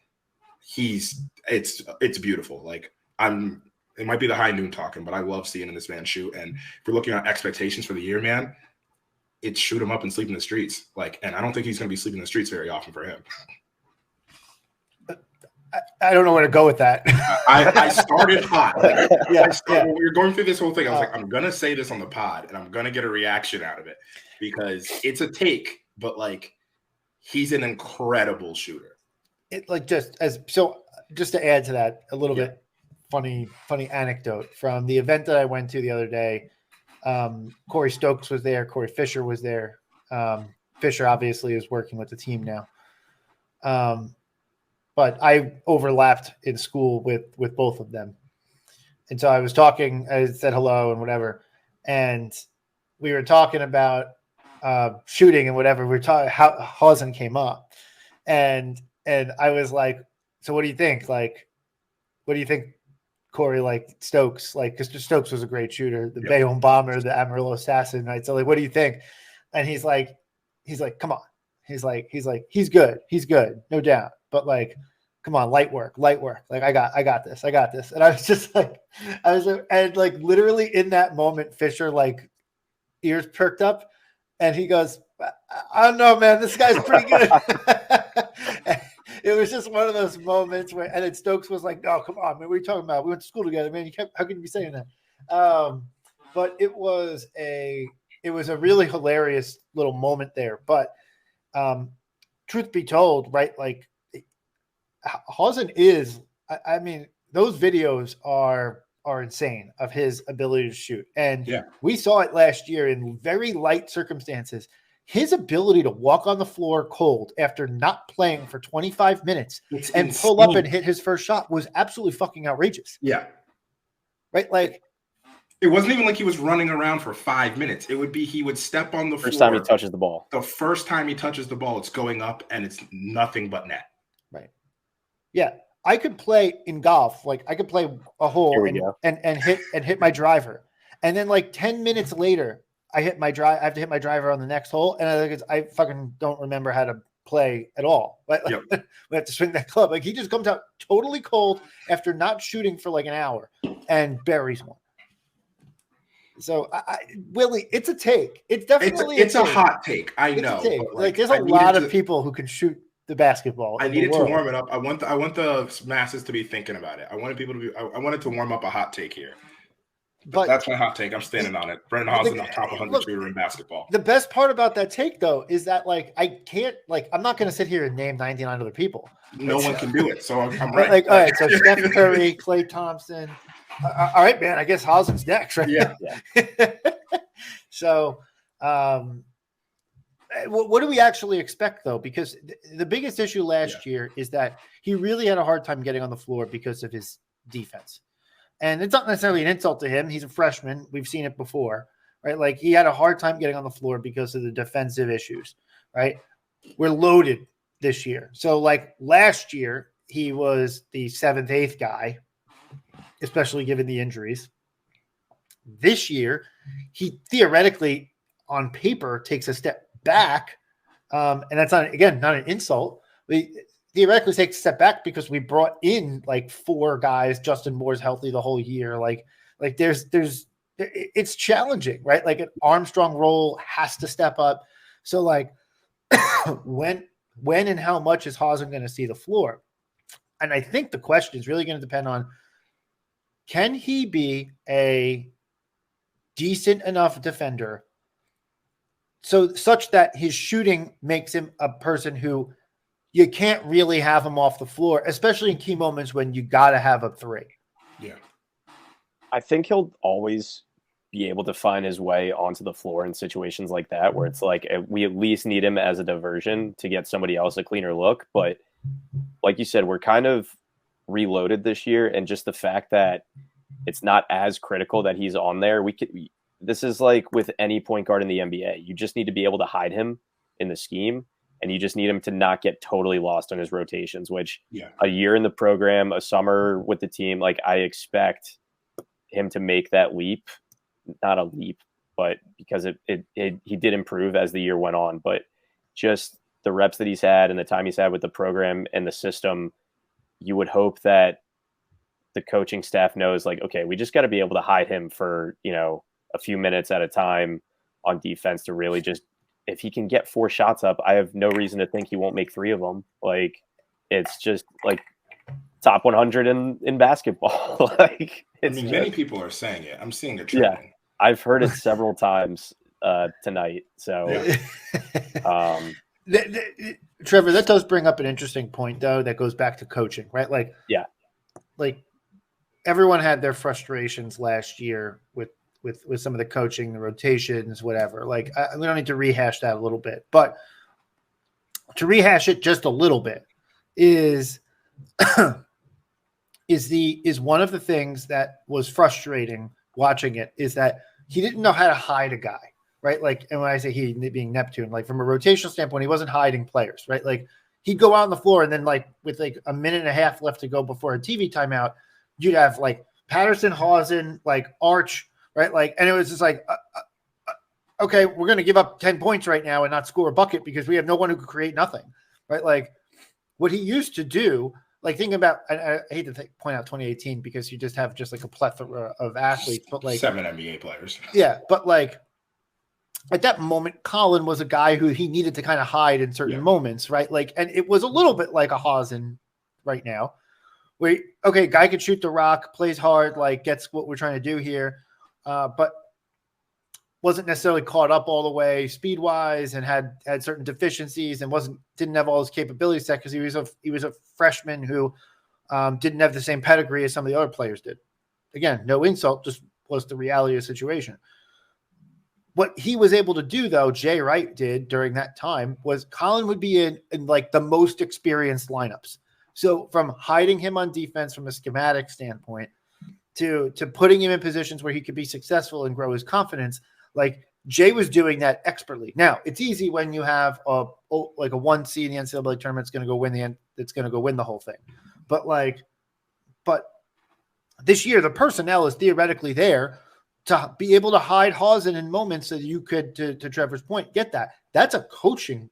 It's beautiful. Like it might be the high noon talking, but I love seeing this man shoot. And if we're looking at expectations for the year, man, it's shoot him up and sleep in the streets. Like, and I don't think he's going to be sleeping in the streets very often for him. I don't know where to go with that. I started hot. Like, when we were going through this whole thing, I was like, I'm going to say this on the pod and I'm going to get a reaction out of it because it's a take, but like he's an incredible shooter. Just to add to that a little bit funny anecdote from the event that I went to the other day. Corey Stokes was there. Corey Fisher was there. Fisher obviously is working with the team now. But I overlapped in school with both of them. And so I was talking, I said hello and whatever. And we were talking about shooting and whatever. We were talking how Hausen came up. And I was like, so what do you think? Like, what do you think, Corey, like Stokes? Like, because Stokes was a great shooter, the Bayonne Bomber, the Amarillo Assassin, right? So like, what do you think? And he's like, come on. He's like, he's good. He's good. No doubt. But like, come on, light work. Like I got this. And I was just like, and like literally in that moment, Fisher like ears perked up and he goes, I don't know, man, this guy's pretty good. it was just one of those moments where, and then Stokes was like, "No, come on, man, what are you talking about? We went to school together, man. How can you be saying that?" But it was a really hilarious little moment there. But truth be told, right, like Hausen is, I mean, those videos are insane of his ability to shoot. And we saw it last year in very light circumstances. His ability to walk on the floor cold after not playing for 25 minutes and pull up and hit his first shot was absolutely fucking outrageous. Yeah. Right? Like, it wasn't even like he was running around for 5 minutes. It would be he would step on the floor. First time he touches the ball. The first time he touches the ball, it's going up and it's nothing but net. Right. Yeah. I could play in golf. Like I could play a hole and hit my driver. And then like 10 minutes later, I have to hit my driver on the next hole. And I fucking don't remember how to play at all. But we have to swing that club. Like he just comes out totally cold after not shooting for like an hour and buries one. So, Willie, it's a take. It's definitely it's a hot take. I know. Like, there's a lot of people who can shoot the basketball. I needed to warm it up. I want the masses to be thinking about it. I wanted people to be. I wanted to warm up a hot take here. But that's my hot take. I'm standing on it. Brendan Hausen, the top 100 shooter in basketball. The best part about that take, though, is that like I can't I'm not going to sit here and name 99 other people. No one can do it. So I'm right. Like, all right. So Steph Curry, Klay Thompson. All right, man. I guess Hausen's next, right? Yeah. So, what do we actually expect, though? Because the biggest issue last year is that he really had a hard time getting on the floor because of his defense. And it's not necessarily an insult to him. He's a freshman. We've seen it before, right? Like he had a hard time getting on the floor because of the defensive issues, right? We're loaded this year. So, like last year, he was the 7th, 8th guy, especially given the injuries. This year, he theoretically, on paper, takes a step back. And that's not an insult. He theoretically takes a step back because we brought in like 4 guys. Justin Moore's healthy the whole year. Like it's challenging, right? Like an Armstrong role has to step up. So like when and how much is Hausen going to see the floor? And I think the question is really going to depend on, can he be a decent enough defender such that his shooting makes him a person who you can't really have him off the floor, especially in key moments when you got to have a 3. Yeah. I think he'll always be able to find his way onto the floor in situations like that, where it's like we at least need him as a diversion to get somebody else a cleaner look. But like you said, we're kind of reloaded this year, and just the fact that it's not as critical that he's on there. This is like with any point guard in the NBA. You just need to be able to hide him in the scheme, and you just need him to not get totally lost on his rotations, which a year in the program, a summer with the team, like I expect him to make that leap. Not a leap, but because he did improve as the year went on, but just the reps that he's had and the time he's had with the program and the system, you would hope that the coaching staff knows, like, okay, we just got to be able to hide him for, a few minutes at a time on defense to really just, if he can get 4 shots up, I have no reason to think he won't make 3 of them. Like, it's just like top 100 in basketball. Like, many people are saying it. I'm seeing a trend. Yeah, I've heard it several times tonight. So, Trevor, that does bring up an interesting point, though, that goes back to coaching, right? Like, like everyone had their frustrations last year with some of the coaching, the rotations, whatever. Like, we don't need to rehash that a little bit, but to rehash it just a little bit is one of the things that was frustrating watching it is that he didn't know how to hide a guy, right? Like, and when I say he being Neptune, like from a rotational standpoint, he wasn't hiding players, right? Like he'd go out on the floor and then like with like a minute and a half left to go before a TV timeout, you'd have like Patterson, Hausen, like Arch, right? Like, and it was just like, okay, we're going to give up 10 points right now and not score a bucket because we have no one who could create nothing, right? Like what he used to do, like think about, I hate to point out 2018 because you just have just like a plethora of athletes, but like 7 NBA players. Yeah. But like at that moment, Colin was a guy who he needed to kind of hide in certain moments, right? Like, and it was a little bit like a Hazen right now, where, okay, guy could shoot the rock, plays hard, like gets what we're trying to do here, but wasn't necessarily caught up all the way speed wise, and had certain deficiencies, and didn't have all his capabilities set because he was a freshman who didn't have the same pedigree as some of the other players did. Again, no insult, just was the reality of the situation. What he was able to do, though, Jay Wright did during that time, was Colin would be in like the most experienced lineups. So from hiding him on defense from a schematic standpoint to putting him in positions where he could be successful and grow his confidence, like Jay was doing that expertly. Now, it's easy when you have a 1 seed in the NCAA tournament that's going to go win the whole thing. But this year, the personnel is theoretically there to be able to hide Hazen in moments that you could, to Trevor's point, get that. That's a coaching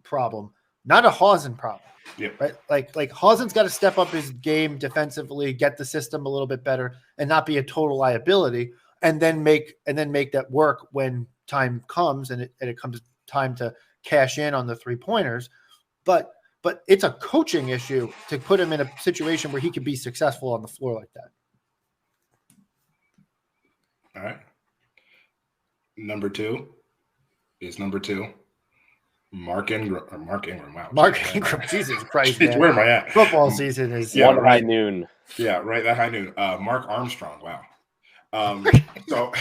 problem, not a Hazen problem. Yep. Right? Like Hazen's got to step up his game defensively, get the system a little bit better, and not be a total liability, and then make that work when time comes and it comes time to cash in on the 3-pointers. But it's a coaching issue to put him in a situation where he could be successful on the floor like that. All right. Number two. Mark Ingram. Wow. Mark Ingram. Jesus Christ, man. Where am I at? Football season is high noon. Yeah, right. That high noon. Mark Armstrong. Wow. So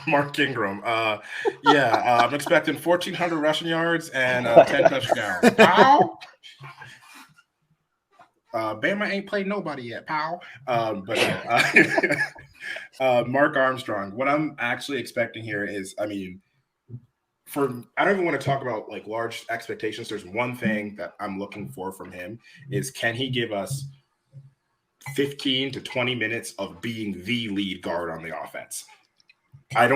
Mark Ingram. I'm expecting 1,400 rushing yards and 10 touchdowns. Pow. Bama ain't played nobody yet, pal. Mark Armstrong. What I'm actually expecting here is, I don't even want to talk about like large expectations. There's one thing that I'm looking for from him is, can he give us 15 to 20 minutes of being the lead guard on the offense? I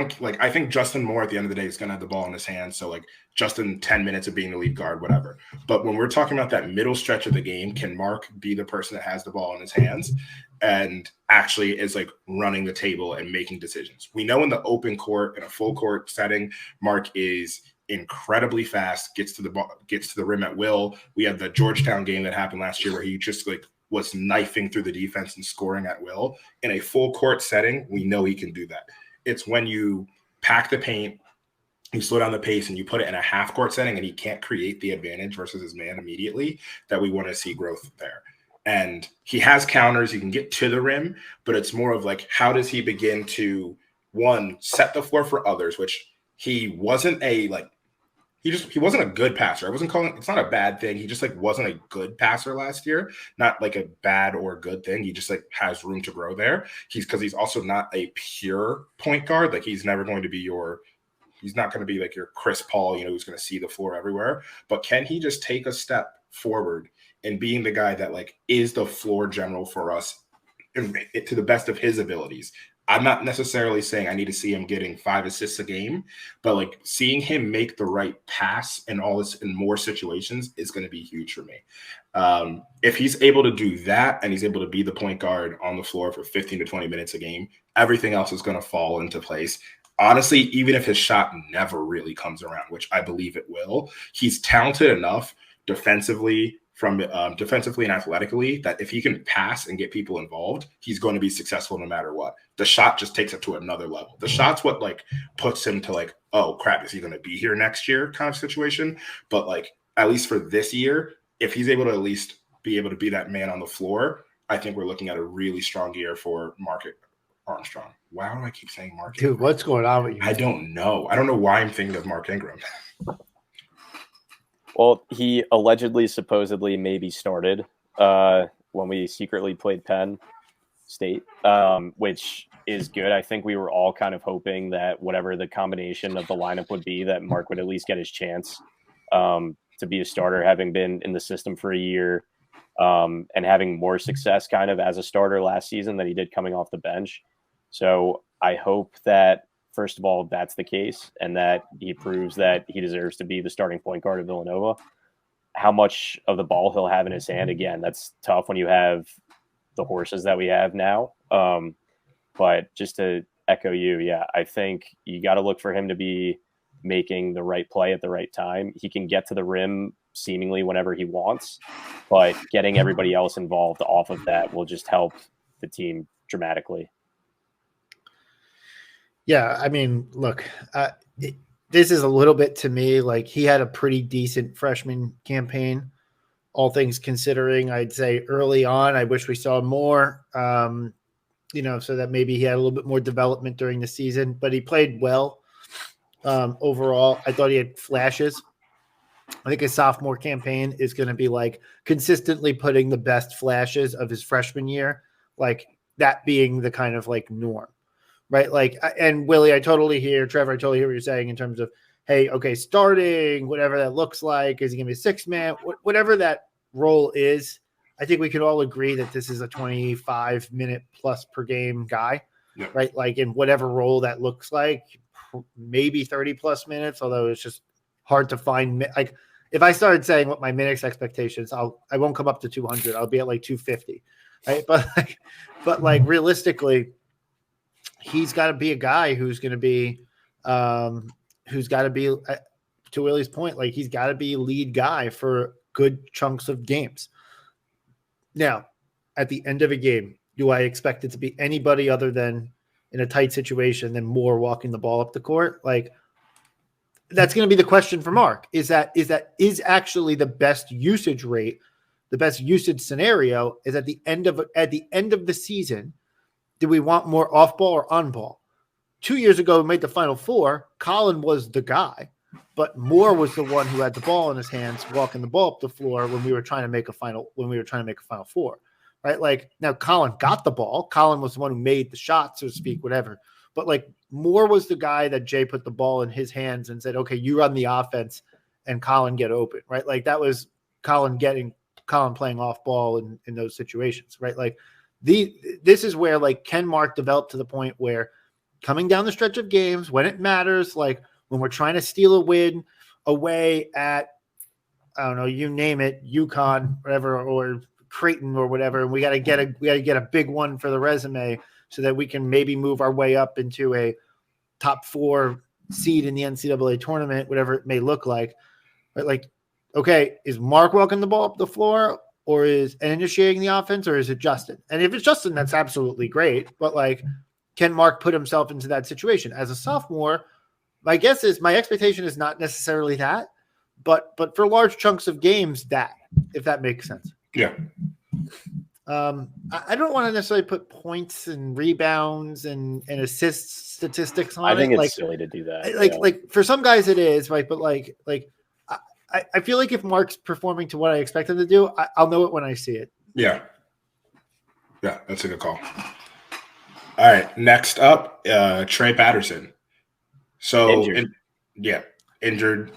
think Justin Moore at the end of the day is going to have the ball in his hands. So like Justin, 10 minutes of being the lead guard, whatever. But when we're talking about that middle stretch of the game, can Mark be the person that has the ball in his hands and actually is like running the table and making decisions? We know in the open court, in a full court setting, Mark is incredibly fast, gets to the rim at will. We had the Georgetown game that happened last year where he just like was knifing through the defense and scoring at will. In a full court setting, we know he can do that. It's when you pack the paint, you slow down the pace, and you put it in a half court setting and he can't create the advantage versus his man immediately that we want to see growth there. And he has counters, he can get to the rim, but it's more of like, how does he begin to, one, set the floor for others, which he wasn't he wasn't a good passer. I wasn't calling, it's not a bad thing. He just like wasn't a good passer last year. Not like a bad or good thing. He just like has room to grow there. Because he's also not a pure point guard. Like he's not going to be like your Chris Paul, who's going to see the floor everywhere. But can he just take a step forward and being the guy that like is the floor general for us to the best of his abilities? I'm not necessarily saying I need to see him getting 5 assists a game, but like seeing him make the right pass and all this in more situations is going to be huge for me. If he's able to do that and he's able to be the point guard on the floor for 15 to 20 minutes a game, everything else is going to fall into place. Honestly, even if his shot never really comes around, which I believe it will, he's talented enough defensively and athletically that if he can pass and get people involved, he's going to be successful no matter what. The shot just takes it to another level. The shot's what like puts him to like, oh crap, is he going to be here next year kind of situation? But like, at least for this year, if he's able to at least be able to be that man on the floor, I think we're looking at a really strong year for Mark Armstrong. Why do I keep saying Mark Dude, Ingram? what's going on with you? I don't know. I don't know why I'm thinking of Mark Ingram. Well, he allegedly, supposedly, maybe started when we secretly played Penn State, which is good. I think we were all kind of hoping that whatever the combination of the lineup would be, that Mark would at least get his chance to be a starter, having been in the system for a year and having more success kind of as a starter last season than he did coming off the bench. So I hope that, first of all, that's the case and that he proves that he deserves to be the starting point guard of Villanova. How much of the ball he'll have in his hand, again, that's tough when you have the horses that we have now. But just to echo you, yeah, I think you got to look for him to be making the right play at the right time. He can get to the rim seemingly whenever he wants, but getting everybody else involved off of that will just help the team dramatically. Yeah, I mean, look, this is a little bit to me like he had a pretty decent freshman campaign, all things considering. I'd say early on, I wish we saw more, so that maybe he had a little bit more development during the season, but he played well overall. I thought he had flashes. I think his sophomore campaign is going to be like consistently putting the best flashes of his freshman year, like that being the kind of like norm. Right. Like, and Willie, Trevor, I totally hear what you're saying in terms of, hey, okay, starting, whatever that looks like. Is he going to be a 6-man? Whatever that role is, I think we can all agree that this is a 25-minute plus per game guy, right? Like in whatever role that looks like, maybe 30 plus minutes, although it's just hard to find. Like if I started saying what my minutes expectations, I won't come up to 200. I'll be at like 250, right? But realistically, he's got to be a guy who's going to be, to Willie's point, like he's got to be lead guy for good chunks of games. Now, at the end of a game, do I expect it to be anybody other than in a tight situation than Moore walking the ball up the court? Like that's going to be the question for Mark. Is actually the best usage rate, the best usage scenario is at the end of the season. Do we want more off ball or on ball? 2 years ago, we made the Final Four. Colin was the guy, but Moore was the one who had the ball in his hands, walking the ball up the floor when we were trying to make a Final Four, right? Like now, Colin got the ball. Colin was the one who made the shot, so to speak, whatever. But like Moore was the guy that Jay put the ball in his hands and said, "Okay, you run the offense, and Colin get open," right? Like that was Colin playing off ball in those situations, right? Like. This is where like Ken Mark developed to the point where coming down the stretch of games when it matters, like when we're trying to steal a win away at, I don't know, you name it, UConn, whatever, or Creighton or whatever, and we got to get a big one for the resume so that we can maybe move our way up into a top 4 seed in the NCAA tournament, whatever it may look like. But like, okay, is Mark walking the ball up the floor? Or is initiating the offense, or is it Justin? And if it's Justin, that's absolutely great. But like, can Mark put himself into that situation as a sophomore? My expectation is not necessarily that, but for large chunks of games, if that makes sense. Yeah. I don't want to necessarily put points and rebounds and assists statistics on it. I think it's silly to do that. Like for some guys it is, right? But like. I feel like if Mark's performing to what I expect him to do, I'll know it when I see it. Yeah. Yeah, that's a good call. All right, next up, Trey Patterson. So, injured.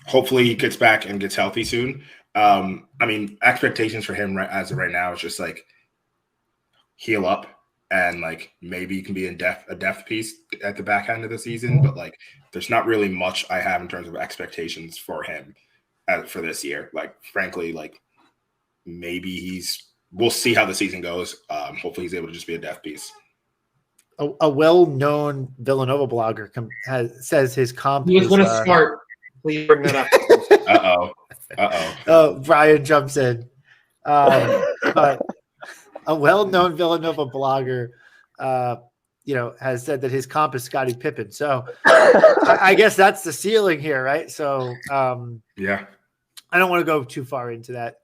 Hopefully he gets back and gets healthy soon. I mean, expectations for him as of right now is just like heal up and like maybe he can be a depth piece at the back end of the season, but like there's not really much I have in terms of expectations for him for this year. Like frankly, like maybe we'll see how the season goes. Hopefully he's able to just be a depth piece. A well-known Villanova blogger says his comp. He was going to start. Please bring that up. Oh, Brian jumps in. But a well-known Villanova blogger, has said that his comp is Scottie Pippen. So I guess that's the ceiling here, right? So yeah, I don't want to go too far into that.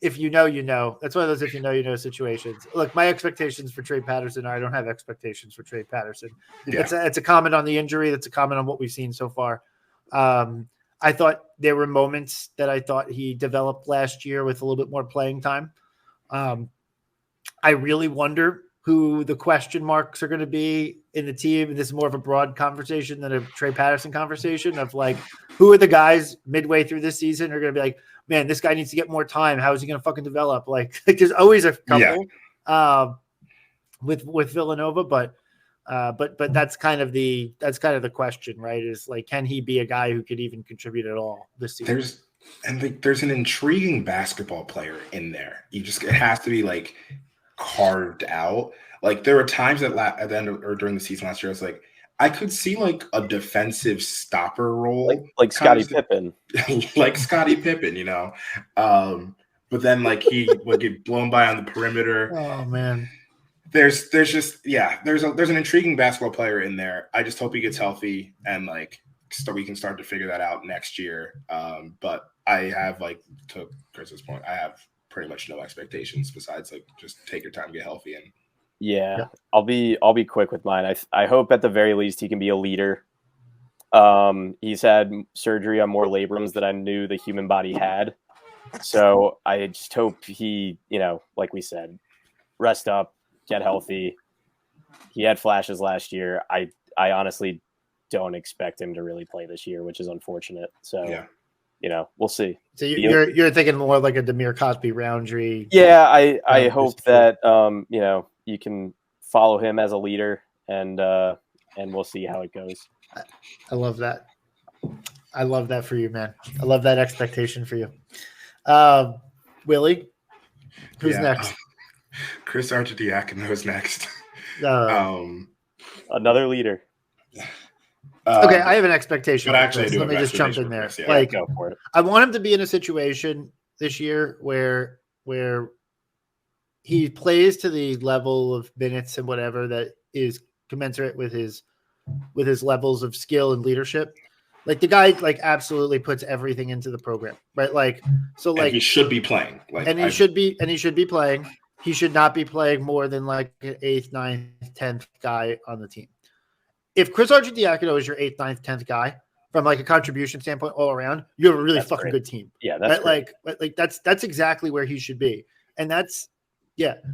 If you know, you know. That's one of those if you know situations. Look, my expectations for Trey Patterson I don't have expectations for Trey Patterson. Yeah. It's a comment on the injury. That's a comment on what we've seen so far. I thought there were moments that I thought he developed last year with a little bit more playing time. I really wonder who the question marks are going to be in the team. And this is more of a broad conversation than a Trey Patterson conversation of like, who are the guys midway through this season are going to be like, man, this guy needs to get more time. How is he going to fucking develop? Like there's always a couple with Villanova, but that's kind of the question, right? Is like, can he be a guy who could even contribute at all this season? There's an intriguing basketball player in there. It has to be like carved out. Like there were times at the end or during the season last year, I was like, I could see like a defensive stopper role, like kind Scottie of Pippen. like Scottie Pippen, but then like he would get blown by on the perimeter. Oh man. There's just there's an intriguing basketball player in there. I just hope he gets healthy and like so we can start to figure that out next year. But I have, like, to Chris's point, I have pretty much no expectations besides like just take your time, get healthy, and Yeah. I'll be quick with mine. I hope at the very least he can be a leader. He's had surgery on more labrums than I knew the human body had. So I just hope he, like we said, rest up, get healthy. He had flashes last year. I honestly don't expect him to really play this year, which is unfortunate. So, we'll see. So you're thinking more like a Demir Cosby Roundtree. Yeah, I hope that you can follow him as a leader, and we'll see how it goes. I love that. I love that for you, man. I love that expectation for you. Willie, who's next? Chris Arcidiacono is next. Another leader. Okay, I have an expectation. But actually, let me just jump in there. Chris, go for it. I want him to be in a situation this year where he plays to the level of minutes and whatever that is commensurate with his levels of skill and leadership. Like the guy, like, absolutely puts everything into the program, right? Like, so like and he should be playing, he should be playing. He should not be playing more than like an 8th, 9th, 10th guy on the team. If Chris Arcidiacono is your 8th, 9th, 10th guy from like a contribution standpoint all around, you have a really fucking good team. Yeah, that's right? Like that's exactly where he should be, and that's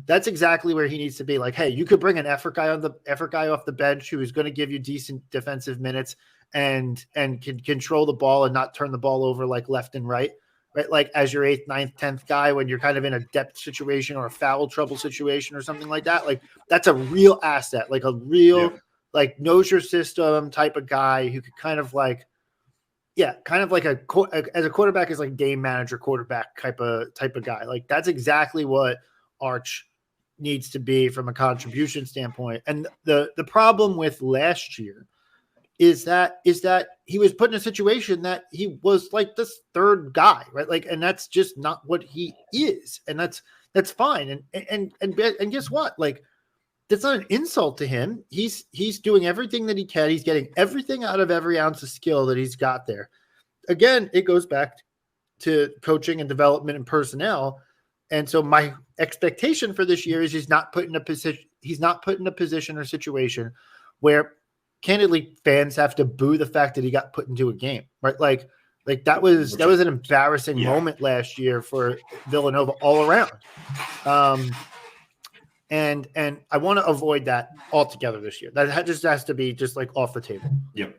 exactly where he needs to be. Like, hey, you could bring an effort guy off the bench who is going to give you decent defensive minutes and can control the ball and not turn the ball over like left and right. Right, like as your 8th, 9th, 10th guy when you're kind of in a depth situation or a foul trouble situation or something like that. Like that's a real asset, like a real like knows your system type of guy who could kind of like as a quarterback is like game manager quarterback type of guy. Like that's exactly what Arch needs to be from a contribution standpoint. And the problem with last year is that he was put in a situation that he was like this third guy, right? Like, and that's just not what he is, and that's fine. And guess what? Like, that's not an insult to him. He's doing everything that he can. He's getting everything out of every ounce of skill that he's got there. Again, it goes back to coaching and development and personnel. And so my expectation for this year is he's not put in a position or situation where candidly fans have to boo the fact that he got put into a game, right? Like that was an embarrassing moment last year for Villanova all around. And I want to avoid that altogether this year. That just has to be just like off the table. Yep.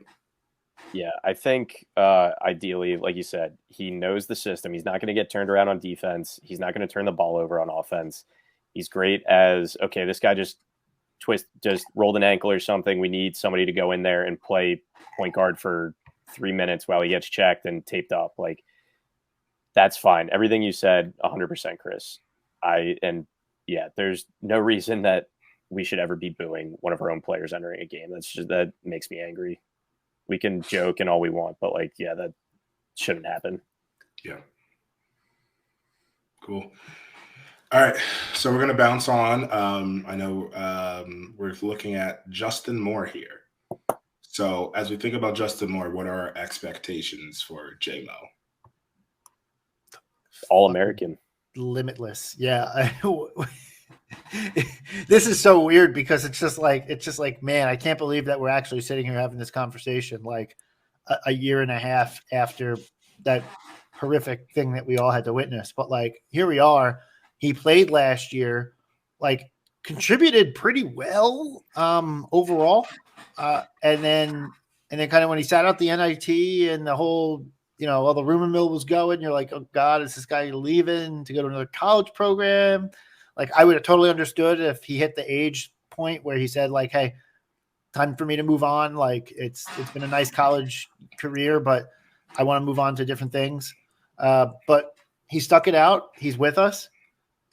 Yeah, I think ideally, like you said, he knows the system. He's not going to get turned around on defense. He's not going to turn the ball over on offense. He's great as, okay, this guy just rolled an ankle or something. We need somebody to go in there and play point guard for 3 minutes while he gets checked and taped up. Like, that's fine. Everything you said, 100%, Chris. There's no reason that we should ever be booing one of our own players entering a game. That makes me angry. We can joke and all we want, but that shouldn't happen. Yeah. Cool. All right, so we're going to bounce on. I know we're looking at Justin Moore here. So as we think about Justin Moore, what are our expectations for J-Mo? All-American. Limitless. Yeah. This is so weird because it's just like, man, I can't believe that we're actually sitting here having this conversation like a year and a half after that horrific thing that we all had to witness. But like, here we are. He played last year, like contributed pretty well overall. And then kind of when he sat out the NIT and the whole, all the rumor mill was going, you're like, oh God, is this guy leaving to go to another college program? Like I would have totally understood if he hit the age point where he said like, hey, time for me to move on. Like it's been a nice college career, but I want to move on to different things. But he stuck it out. He's with us.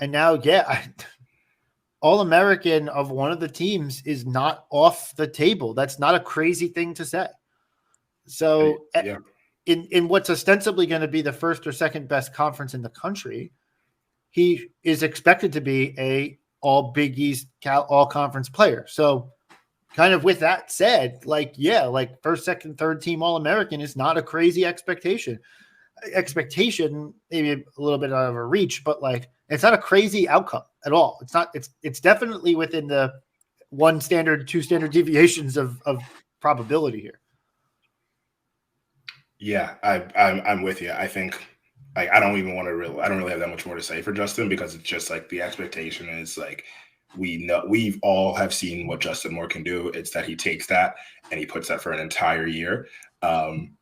And now, All-American of one of the teams is not off the table. That's not a crazy thing to say. So Yeah. in what's ostensibly going to be the first or second best conference in the country, he is expected to be a all Big East all conference player. So kind of with that said, like, yeah, like first, second, third team All-American is not a crazy expectation, maybe a little bit out of a reach, but like, it's not a crazy outcome at all. It's not, it's definitely within the one standard, two standard deviations of probability here. Yeah, I'm with you. I think like I don't really have that much more to say for Justin because it's just like the expectation is like we've all have seen what Justin Moore can do. It's that he takes that and he puts that for an entire year.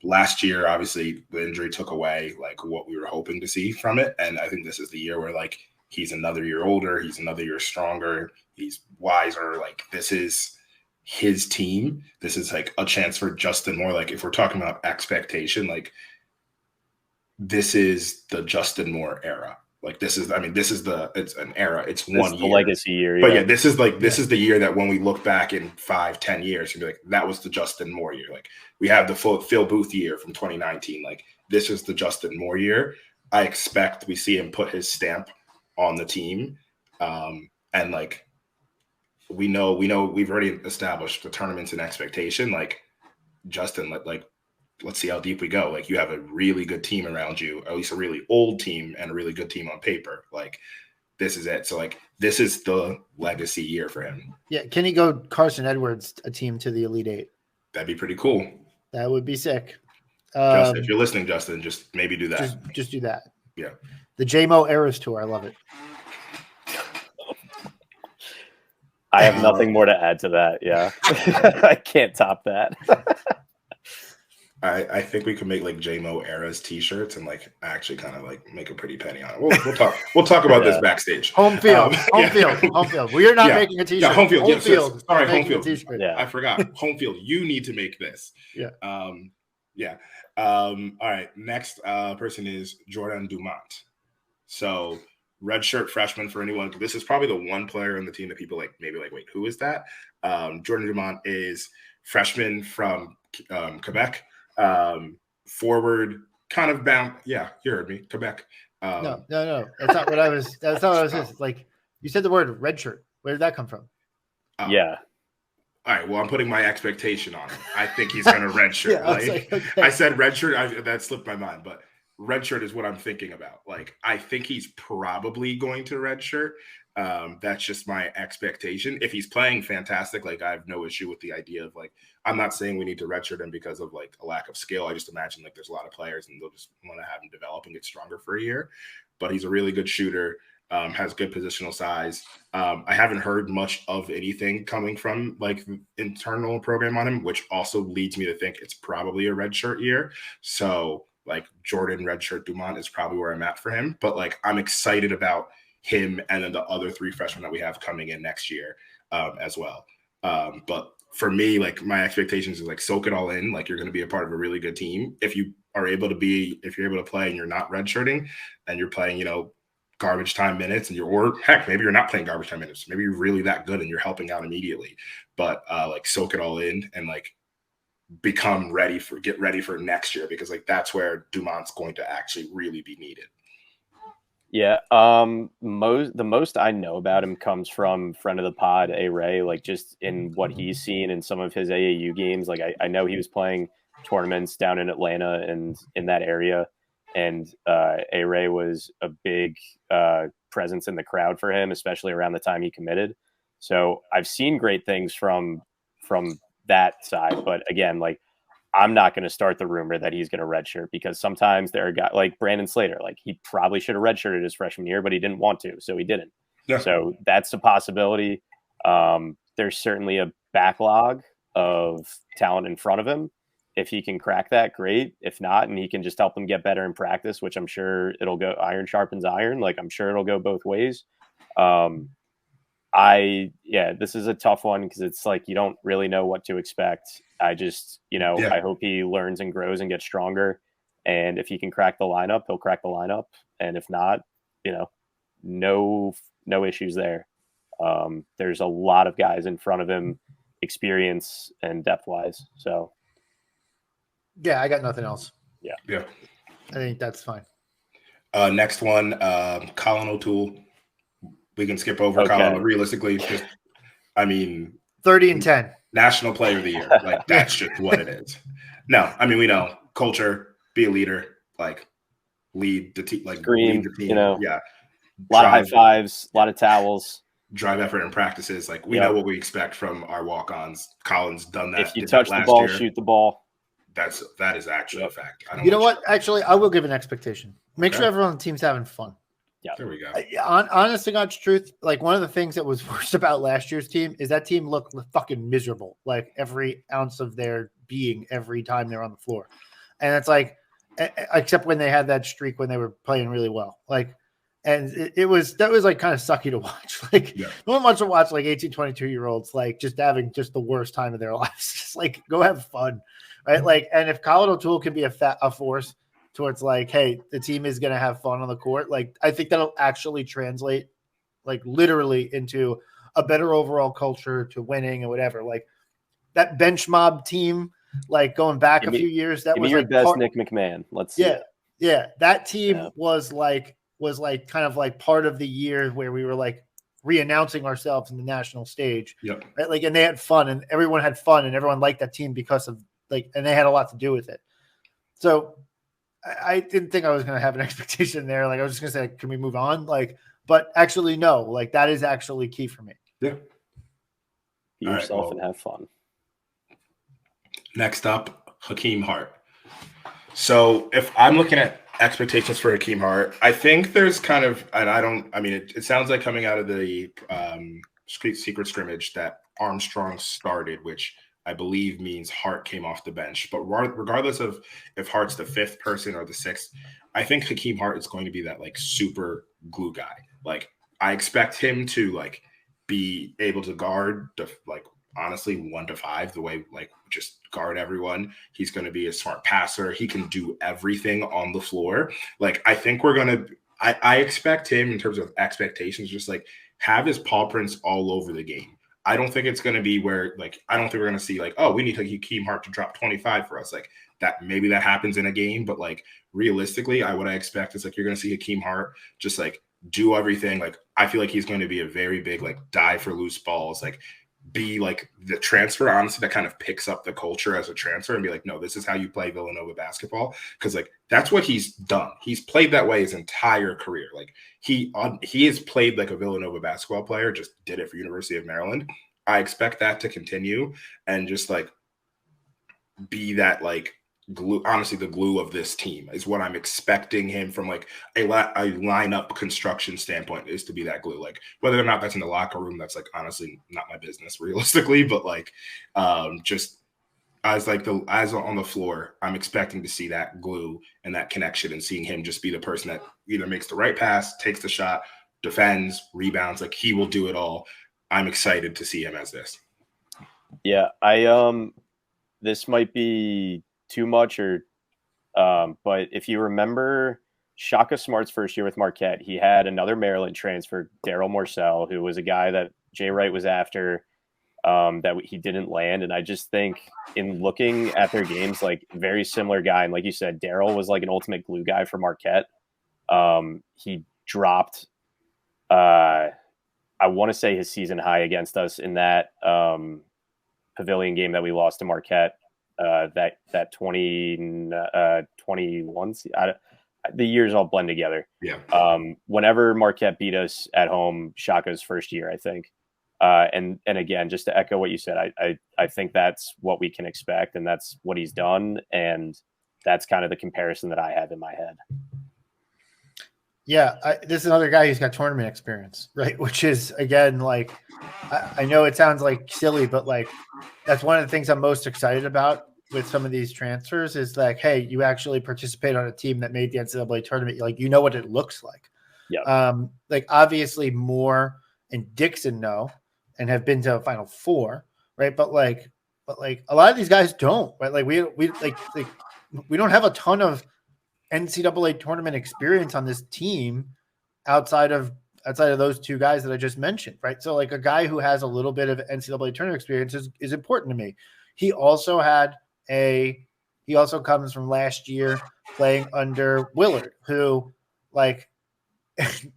Last year, obviously, the injury took away like what we were hoping to see from it, and I think this is the year where like he's another year older, he's another year stronger, he's wiser. Like this is his team. This is like a chance for Justin Moore. Like if we're talking about expectation, like this is the Justin Moore era. Like this is, I mean, it's an era. It's one year. The legacy year. But yeah, this is the year that when we look back in 5-10 years, you'll be like, that was the Justin Moore year. Like we have the Phil Booth year from 2019. Like this is the Justin Moore year. I expect we see him put his stamp on the team. And like, we know we've already established the tournament's an expectation. Like Justin, let's see how deep we go. Like you have a really good team around you, at least a really old team and a really good team on paper. Like this is it. So like this is the legacy year for him. Yeah. Can he go Carson Edwards a team to the Elite Eight? That'd be pretty cool. That would be sick. Justin, if you're listening, Justin, just maybe do that. Just do that. Yeah. The JMO Eras Tour. I love it. I have nothing more to add to that. Yeah. I can't top that. I think we could make like JMO Eras t-shirts and like actually kind of like make a pretty penny on it. We'll talk about this backstage. Home field. We are not making a t-shirt. Yeah, home field. Home field. All right, home field. Yeah. I forgot. Home field. You need to make this. Yeah. All right. Next person is Jordan Dumont. So redshirt freshman for anyone. This is probably the one player on the team that people like maybe like, wait, who is that? Jordan Dumont is freshman from Quebec. Forward, kind of bound. Yeah, you heard me. Quebec. No. That's not what I was. That's not what I was saying. Like you said the word redshirt. Where did that come from? Yeah. All right. Well, I'm putting my expectation on him. I think he's going to redshirt. Yeah, okay. I said redshirt. That slipped my mind, but redshirt is what I'm thinking about. Like I think he's probably going to redshirt. That's just my expectation. If he's playing fantastic, like I have no issue with the idea of like, I'm not saying we need to redshirt him because of like a lack of skill. I just imagine like there's a lot of players and they'll just want to have him develop and get stronger for a year. But he's a really good shooter, has good positional size. I haven't heard much of anything coming from like the internal program on him, which also leads me to think it's probably a redshirt year. So like Jordan redshirt Dumont is probably where I'm at for him. But like I'm excited about him and then the other three freshmen that we have coming in next year as well. But for me, like my expectations is like soak it all in. Like you're going to be a part of a really good team. If you're able to play and you're not redshirting and you're playing, garbage time minutes or maybe you're not playing garbage time minutes. Maybe you're really that good and you're helping out immediately, but like soak it all in and like get ready for next year because like that's where Dumont's going to actually really be needed. Yeah. The most I know about him comes from friend of the pod, A Ray, like just in what he's seen in some of his AAU games. Like I know he was playing tournaments down in Atlanta and in that area. And A Ray was a big presence in the crowd for him, especially around the time he committed. So I've seen great things from that side. But again, like I'm not going to start the rumor that he's going to redshirt because sometimes there are guys like Brandon Slater, like he probably should have redshirted his freshman year, but he didn't want to, so he didn't. Yeah. So that's a possibility. There's certainly a backlog of talent in front of him. If he can crack that, great. If not, and he can just help them get better in practice, which I'm sure it'll go iron sharpens iron. Like I'm sure it'll go both ways. This is a tough one because it's like you don't really know what to expect. I just, I hope he learns and grows and gets stronger. And if he can crack the lineup, he'll crack the lineup. And if not, no issues there. There's a lot of guys in front of him, experience and depth wise. So, Yeah, I got nothing else. Yeah. I think that's fine. Next one, Colin O'Toole. We can skip over Okay. Colin, but realistically, just, I mean, 30-10. National Player of the Year. Like, that's just what it is. No, I mean, we know culture, be a leader, like lead the team, like Scream, lead the team. you know. Yeah. a lot of high Drive- fives, a lot of towels. Drive effort in practices. Like, we Yep. know what we expect from our walk-ons. Colin's done that. If you did touch that the last ball, year. shoot the ball. That is actually Yep. a fact. I don't You know want what? Actually, I will give an expectation. Make Okay. sure everyone on the team's having fun. There we go. Honest to God's truth, like one of the things that was worst about last year's team is that team looked fucking miserable, like every ounce of their being every time they're on the floor. And it's like, except when they had that streak when they were playing really well. Like, and that was like kind of sucky to watch. Like, Yeah. no one wants to watch like 18, 22-year-olds like just having just the worst time of their lives. Just like go have fun, right? Like, and if Colin O'Toole can be a force towards like, hey, the team is going to have fun on the court. Like, I think that'll actually translate like literally into a better overall culture to winning and whatever. Like that bench mob team, like going back Give a me- few years, that Give was me your like best Nick McMahon. Let's see. yeah. it. Yeah. That team Yeah. was like kind of like part of the year where we were like re-announcing ourselves in the national stage. Yep. Right. Like, and they had fun and everyone had fun and everyone liked that team because of like, and they had a lot to do with it. So I didn't think I was going to have an expectation there. Like I was just going to say, can we move on? Like, but actually, no, like that is actually key for me. Yeah. Be All right, yourself well- and have fun. Next up, Hakeem Hart. So if I'm looking at expectations for Hakeem Hart, I think there's kind of, and it sounds like coming out of the secret scrimmage that Armstrong started, which I believe means Hart came off the bench. But regardless of if Hart's the fifth person or the sixth, I think Hakeem Hart is going to be that like super glue guy. Like I expect him to like be able to guard like honestly 1 to 5 the way like just guard everyone. He's going to be a smart passer. He can do everything on the floor. Like I think I expect him in terms of expectations, just like have his paw prints all over the game. I don't think it's going to be where like, I don't think we're going to see like, oh, we need Hakeem Hart to drop 25 for us. Like that, maybe that happens in a game, but like realistically, what I expect is like, you're going to see Hakeem Hart just like do everything. Like, I feel like he's going to be a very big, like die for loose balls, like be like the transfer, honestly, that kind of picks up the culture as a transfer and be like, no, this is how you play Villanova basketball. Cause like, that's what he's done. He's played that way his entire career. Like he has played like a Villanova basketball player, just did it for University of Maryland. I expect that to continue and just like be that like glue, honestly, the glue of this team is what I'm expecting him from like a lineup construction standpoint is to be that glue. Like whether or not that's in the locker room, that's like honestly not my business realistically, but like just as on the floor, I'm expecting to see that glue and that connection and seeing him just be the person that either makes the right pass, takes the shot, defends, rebounds. Like he will do it all. I'm excited to see him as this. Yeah, this might be too much but if you remember Shaka Smart's first year with Marquette, he had another Maryland transfer, Daryl Morcell, who was a guy that Jay Wright was after that he didn't land. And I just think in looking at their games, like very similar guy. And like you said, Daryl was like an ultimate glue guy for Marquette. He dropped, I want to say his season high against us in that Pavilion game that we lost to Marquette. That 21 the years all blend together. Yeah. Whenever Marquette beat us at home, Shaka's first year, I think. And again, just to echo what you said, I think that's what we can expect, and that's what he's done, and that's kind of the comparison that I have in my head. Yeah, this is another guy who's got tournament experience, right? Which is, again, like, I know it sounds like silly, but like that's one of the things I'm most excited about with some of these transfers is like, hey, you actually participate on a team that made the NCAA tournament. Like, you know what it looks like. Yeah. Like obviously Moore and Dixon know and have been to a Final Four, right? But like a lot of these guys don't, right? Like we don't have a ton of NCAA tournament experience on this team outside of outside of those two guys that I just mentioned, right? So like a guy who has a little bit of NCAA tournament experience is important to me. He also comes from last year playing under Willard, who like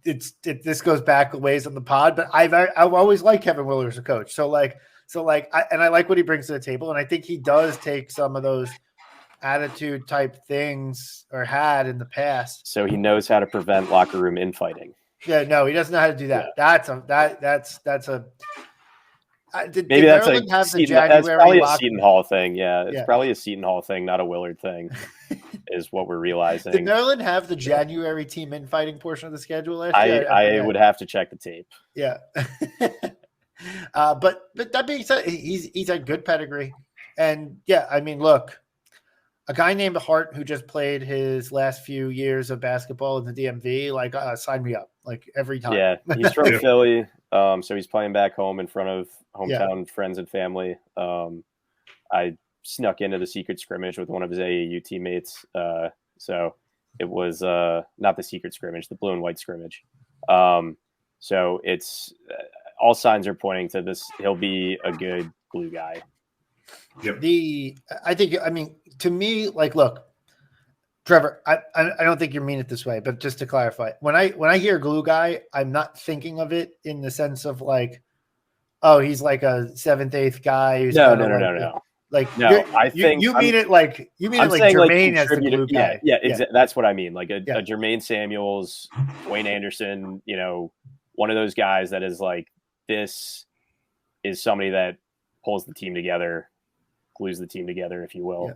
this goes back a ways on the pod, but I've always liked Kevin Willard as a coach. So I like what he brings to the table, and I think he does take some of those attitude type things or had in the past. So he knows how to prevent locker room infighting. Yeah, no, he doesn't know how to do that. Yeah. That's a maybe that's Maryland a have the Seton, that's January probably a lock- Seton Hall thing. Yeah, it's Yeah. probably a Seton Hall thing, not a Willard thing, is what we're Did realizing. Maryland have the January team infighting portion of the schedule last year? I would have to check the tape. Yeah. But that being said, he's a good pedigree. And yeah, I mean, look, a guy named Hart who just played his last few years of basketball in the DMV, like sign me up, like every time. Yeah, he's from Yeah. Philly, so he's playing back home in front of hometown friends and family. I snuck into the secret scrimmage with one of his AAU teammates, so it was not the secret scrimmage, the blue and white scrimmage. So it's all signs are pointing to this. He'll be a good glue guy. I mean, to me, like, look, Trevor, I don't think you mean it this way, but just to clarify, when I hear glue guy, I'm not thinking of it in the sense of like, oh, he's like a 7th, 8th guy. Who's No. Like, No, I think you mean it like saying, Jermaine as the contributor- glue guy. Yeah, that's what I mean. Like a Yeah. Jermaine Samuels, Wayne Anderson, one of those guys that is like, this is somebody that pulls the team together, glues the team together, if you will.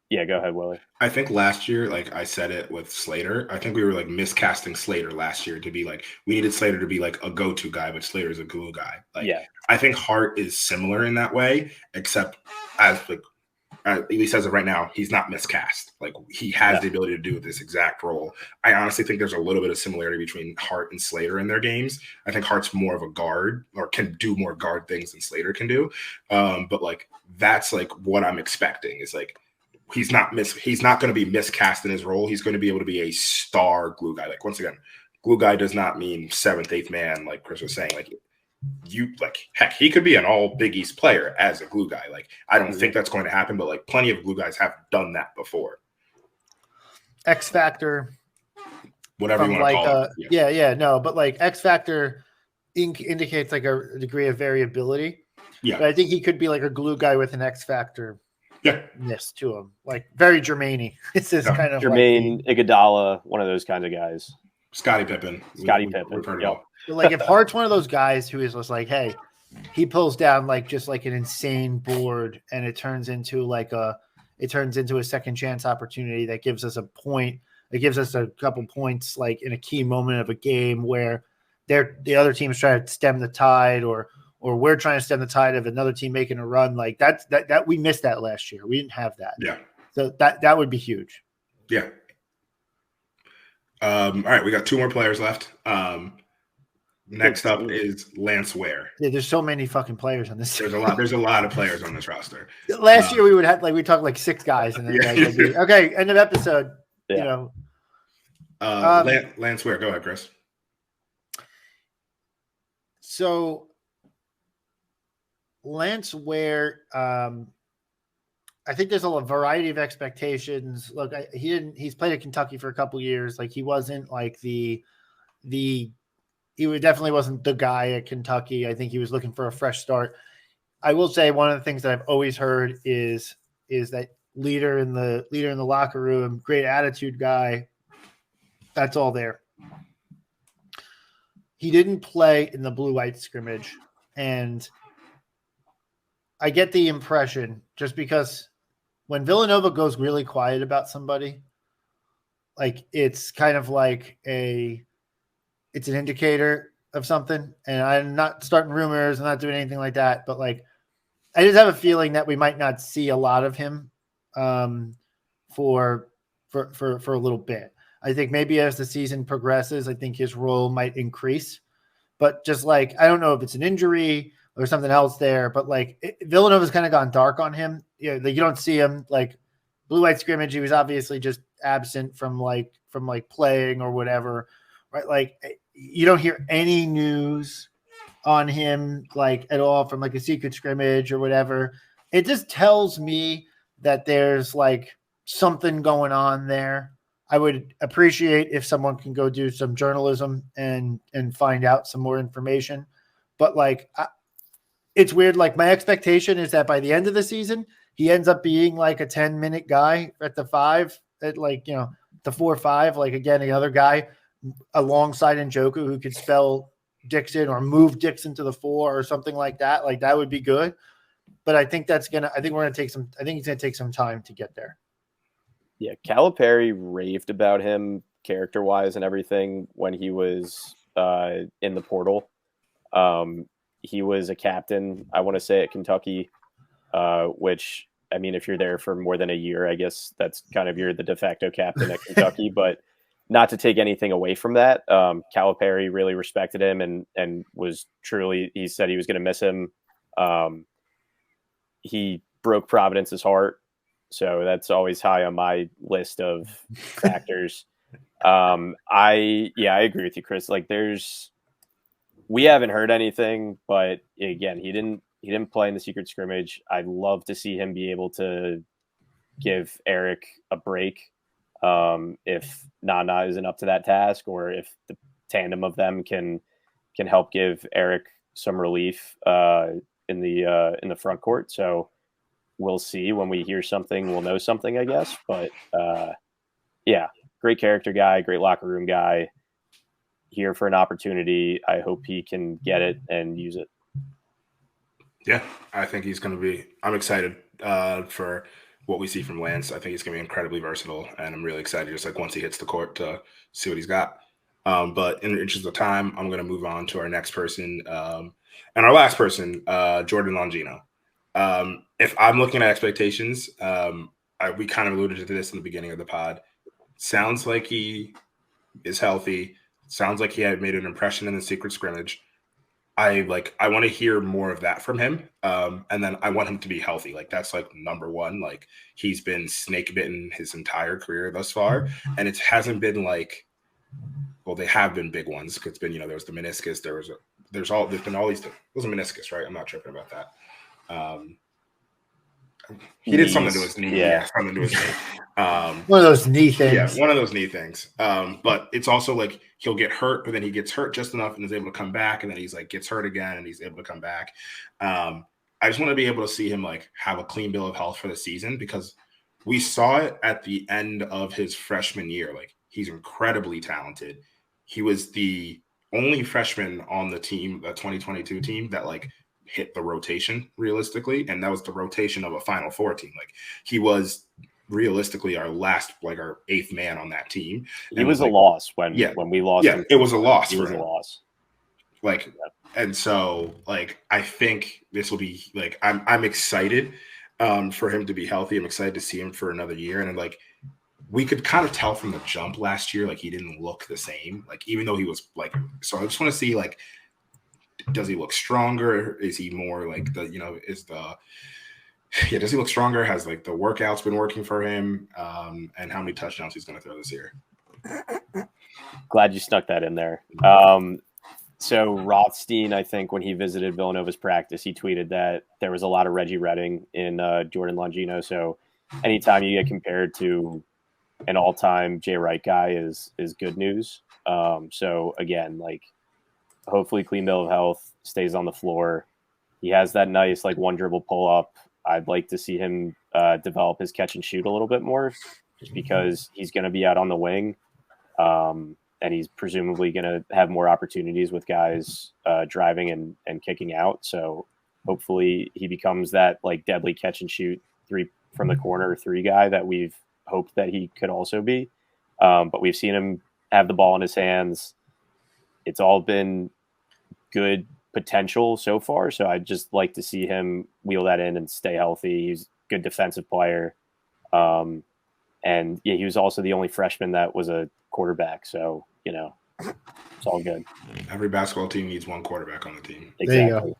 Yeah, go ahead, Willie. I think last year, like I said it with Slater, I think we were like miscasting Slater last year to be like, we needed Slater to be like a go-to guy, but Slater is a glue guy. Like, Yeah. I think Hart is similar in that way, except as at least as of right now, he's not miscast. Like he has the ability to do this exact role. I honestly think there's a little bit of similarity between Hart and Slater in their games. I think Hart's more of a guard or can do more guard things than Slater can do. But like, that's like what I'm expecting is like, he's not going to be miscast in his role. He's going to be able to be a star glue guy. Like once again, glue guy does not mean 7th, 8th man. Like Chris was saying, heck, he could be an all Big East player as a glue guy. Like I don't think that's going to happen, but like plenty of glue guys have done that before. X Factor, Whatever you want to call it. No, but like X Factor indicates like a degree of variability. Yeah. But I think he could be like a glue guy with an X Factor. Yeah. Yes, to him, like very Jermaine. It's this kind of Jermaine, Iguodala, one of those kinds of guys. Scottie Pippen. We've heard it all. Like if Hart's one of those guys who is just like, hey, he pulls down like just like an insane board, and it turns into a second chance opportunity that gives us a point. It gives us a couple points, like in a key moment of a game where the other team's trying to stem the tide, or we're trying to stem the tide of another team making a run. Like that we missed that last year. We didn't have that. Yeah. So that would be huge. Yeah. All right, we got 2 more players left. Next up is Lance Ware. Yeah, there's so many fucking players on this. There's a lot of players on this roster. Last year we would have we talked like 6 guys, and then okay, end of episode. Yeah. Lance Ware. Go ahead, Chris. So Lance Ware, I think there's a variety of expectations. Look, he's played at Kentucky for a couple years. Like he wasn't like he definitely wasn't the guy at Kentucky. I think he was looking for a fresh start. I will say one of the things that I've always heard is that leader in the locker room, great attitude guy. That's all there. He didn't play in the blue-white scrimmage, and I get the impression just because when Villanova goes really quiet about somebody, like it's kind of like it's an indicator of something. And I'm not starting rumors, I'm not doing anything like that, but like I just have a feeling that we might not see a lot of him for a little bit. I think maybe as the season progresses, I think his role might increase. But just like I don't know if it's an injury or something else there, but like Villanova's kind of gone dark on him. You don't see him like blue-white scrimmage. He was obviously just absent from playing or whatever, right? Like you don't hear any news on him like at all from like a secret scrimmage or whatever. It just tells me that there's like something going on there. I would appreciate if someone can go do some journalism and find out some more information. But like, it's weird. Like my expectation is that by the end of the season, he ends up being like a 10-minute guy at the 5, at like, you know, the 4-5, like again, another guy alongside Njoku who could spell Dixon or move Dixon to the 4 or something like that. Like that would be good. But I think I think it's going to take some time to get there. Yeah, Calipari raved about him character-wise and everything when he was in the portal. He was a captain, I want to say, at Kentucky, which, I mean, if you're there for more than a year, I guess that's kind of you're the de facto captain at Kentucky. But not to take anything away from that, Calipari really respected him and was truly, he said he was going to miss him. He broke Providence's heart. So that's always high on my list of factors. I agree with you, Chris. Like we haven't heard anything, but again, he didn't play in the secret scrimmage. I'd love to see him be able to give Eric a break. If Nana isn't up to that task, or if the tandem of them can help give Eric some relief in the front court. So we'll see. When we hear something, we'll know something, I guess. But great character guy, great locker room guy. Here for an opportunity. I hope he can get it and use it. Yeah, I think he's going to be. I'm excited for what we see from Lance. I think he's going to be incredibly versatile, and I'm really excited just like once he hits the court to see what he's got. But in the interest of time, I'm going to move on to our next person and our last person, Jordan Longino. If I'm looking at expectations, we kind of alluded to this in the beginning of the pod. Sounds like he is healthy. Sounds like he had made an impression in the secret scrimmage. I want to hear more of that from him. And then I want him to be healthy. Like that's like number one. Like he's been snake bitten his entire career thus far. And it hasn't been like, well, they have been big ones. It's been, there was the meniscus. There's been all these, it was a meniscus, right? I'm not tripping about that. He did something to his knee. Yeah, something to his knee. One of those knee things. Yeah, one of those knee things. But it's also like he'll get hurt, but then he gets hurt just enough and is able to come back, and then he's like gets hurt again and he's able to come back. I just want to be able to see him like have a clean bill of health for the season, because we saw it at the end of his freshman year. Like he's incredibly talented. He was the only freshman on the team, the 2022 team, that like hit the rotation realistically, and that was the rotation of a Final Four team. Like he was realistically our 8th man on that team. He was a loss when we lost him. It was a loss. He was a loss. And so like I think this will be like I'm excited for him to be healthy. I'm excited to see him for another year. And like we could kind of tell from the jump last year, like he didn't look the same. Like even though he was like, so I just want to see like, does he look stronger? Is he more like does he look stronger? Has like the workouts been working for him? And how many touchdowns he's going to throw this year? Glad you snuck that in there. So Rothstein, I think when he visited Villanova's practice, he tweeted that there was a lot of Reggie Redding in Jordan Longino. So anytime you get compared to an all-time Jay Wright guy is good news. So again, like hopefully clean bill of health, stays on the floor. He has that nice like one dribble pull up. I'd like to see him develop his catch and shoot a little bit more, just because he's going to be out on the wing. And he's presumably going to have more opportunities with guys driving and kicking out. So hopefully he becomes that like deadly catch and shoot 3 from the corner 3 guy that we've hoped that he could also be. But we've seen him have the ball in his hands. It's all been good potential so far. So I'd just like to see him wheel that in and stay healthy. He's a good defensive player. And yeah, he was also the only freshman that was a quarterback. So, it's all good. Every basketball team needs one quarterback on the team. Exactly. There you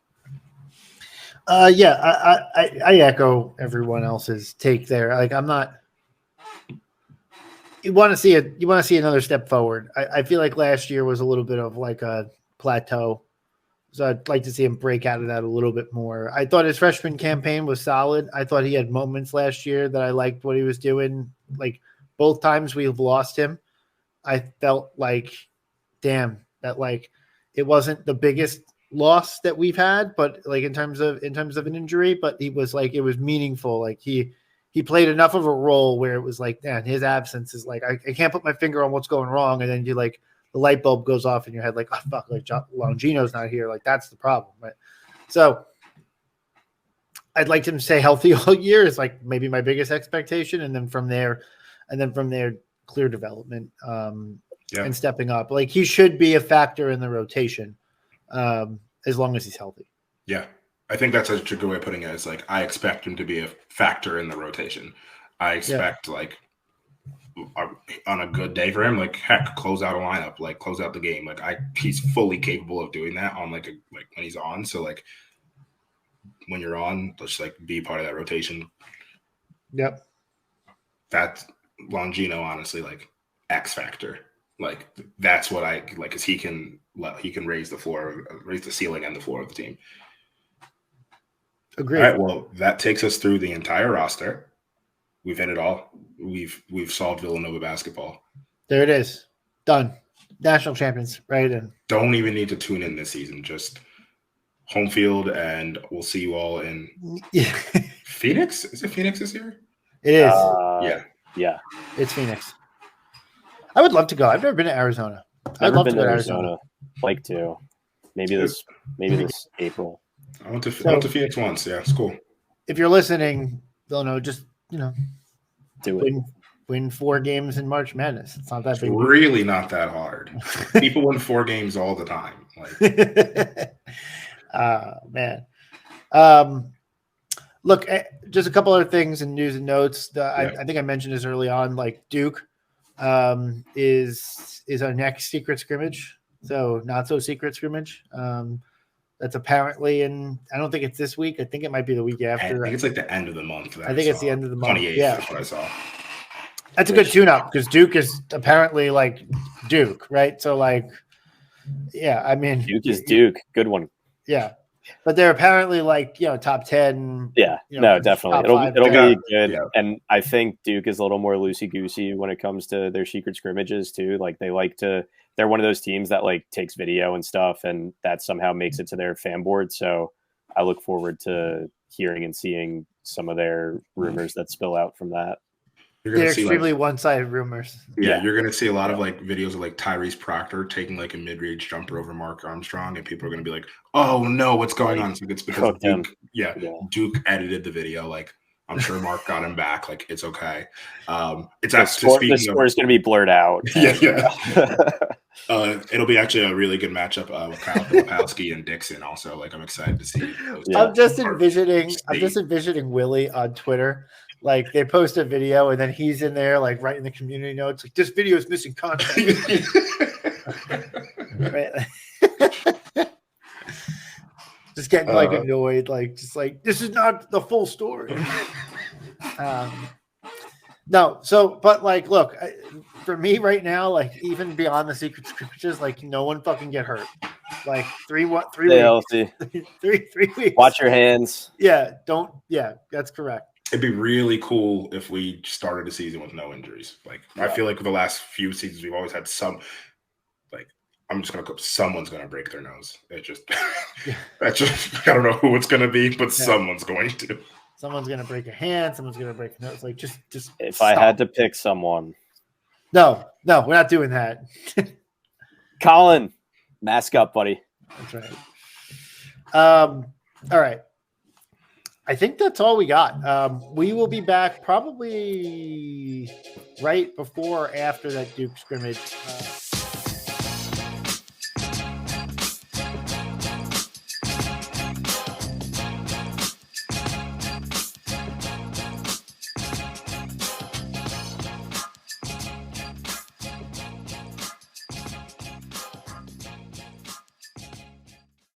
go. Yeah, I echo everyone else's take there. Like You want to see another step forward. I feel like last year was a little bit of like a plateau. So I'd like to see him break out of that a little bit more. I thought his freshman campaign was solid. I thought he had moments last year that I liked what he was doing. Like both times we've lost him, I felt like, damn, that like it wasn't the biggest loss that we've had, but like in terms of an injury, but he was like, it was meaningful. Like he played enough of a role where it was like, man, his absence is like, I can't put my finger on what's going wrong. And then you like, the light bulb goes off in your head, like, oh, fuck, like Longino's not here. Like, that's the problem, right? So I'd like him to stay healthy all year is like maybe my biggest expectation. And then from there, clear development and stepping up. Like, he should be a factor in the rotation as long as he's healthy. Yeah. I think that's a good way of putting it. Is like, I expect him to be a factor in the rotation. I expect like, on a good day for him, like heck, close out a lineup, like close out the game. Like he's fully capable of doing that on like when he's on. So like when you're on, let's like be part of that rotation. Yep. That's Longino, honestly, like X factor. Like that's what I like, because he can raise the ceiling and the floor of the team. Agreed. All right, well, that takes us through the entire roster. We've hit it all. We've solved Villanova basketball. There it is. Done. National champions, right? And don't even need to tune in this season. Just home field, and we'll see you all in Phoenix. Is it Phoenix this year? It is. Yeah. It's Phoenix. I would love to go. I've never been to Arizona. I'd love to go to Arizona. Like to. Maybe this April. I went to Phoenix once. Yeah, it's cool. If you're listening, Villanova, just do it. Win 4 games in March Madness. It's not that big. Really not that hard. People win 4 games all the time. Like, man. Look, just a couple other things in news and notes. I think I mentioned this early on. Like Duke is our next secret scrimmage. So not so secret scrimmage. That's apparently I don't think it's this week. I think it might be the week after. I think it's like the end of the month. I think it's the end of the month. 28th, yeah. That's what I saw. That's a good tune-up because Duke is apparently like Duke, right? So like, yeah, I mean, Duke is Duke. Good one. Yeah, but they're apparently like top 10. Yeah, no, definitely. It'll be good. Yeah. And I think Duke is a little more loosey-goosey when it comes to their secret scrimmages too. Like they're one of those teams that like takes video and stuff, and that somehow makes it to their fan board. So I look forward to hearing and seeing some of their rumors that spill out from that. They're extremely one-sided rumors. Yeah, you're going to see a lot of like videos of like Tyrese Proctor taking like a mid-range jumper over Mark Armstrong, and people are going to be like, "Oh no, what's going on?" So it's because Duke edited the video. Like, I'm sure Mark got him back. Like, it's okay. It's actually the score is going to be blurred out. Yeah. It'll be actually a really good matchup with Kyle Filipowski and Dixon. Also, like, I'm excited to see. I'm just envisioning Willie on Twitter. Like they post a video and then he's in there like writing the community notes like this video is missing content. Right? Just getting like annoyed, like just like this is not the full story. No, so but like look, for me right now, like even beyond the secret scriptures, like no one fucking get hurt. Like 3 weeks. 3 weeks. Watch your hands. Yeah, that's correct. It'd be really cool if we started a season with no injuries. Like I feel like the last few seasons we've always had some. Like someone's gonna break their nose. It just, I don't know who it's gonna be, but someone's going to. Someone's gonna break a hand. Someone's gonna break a nose. Like just. If stop. I had to pick someone. No, we're not doing that. Colin, mask up, buddy. That's right. All right. I think that's all we got. We will be back probably right before or after that Duke scrimmage.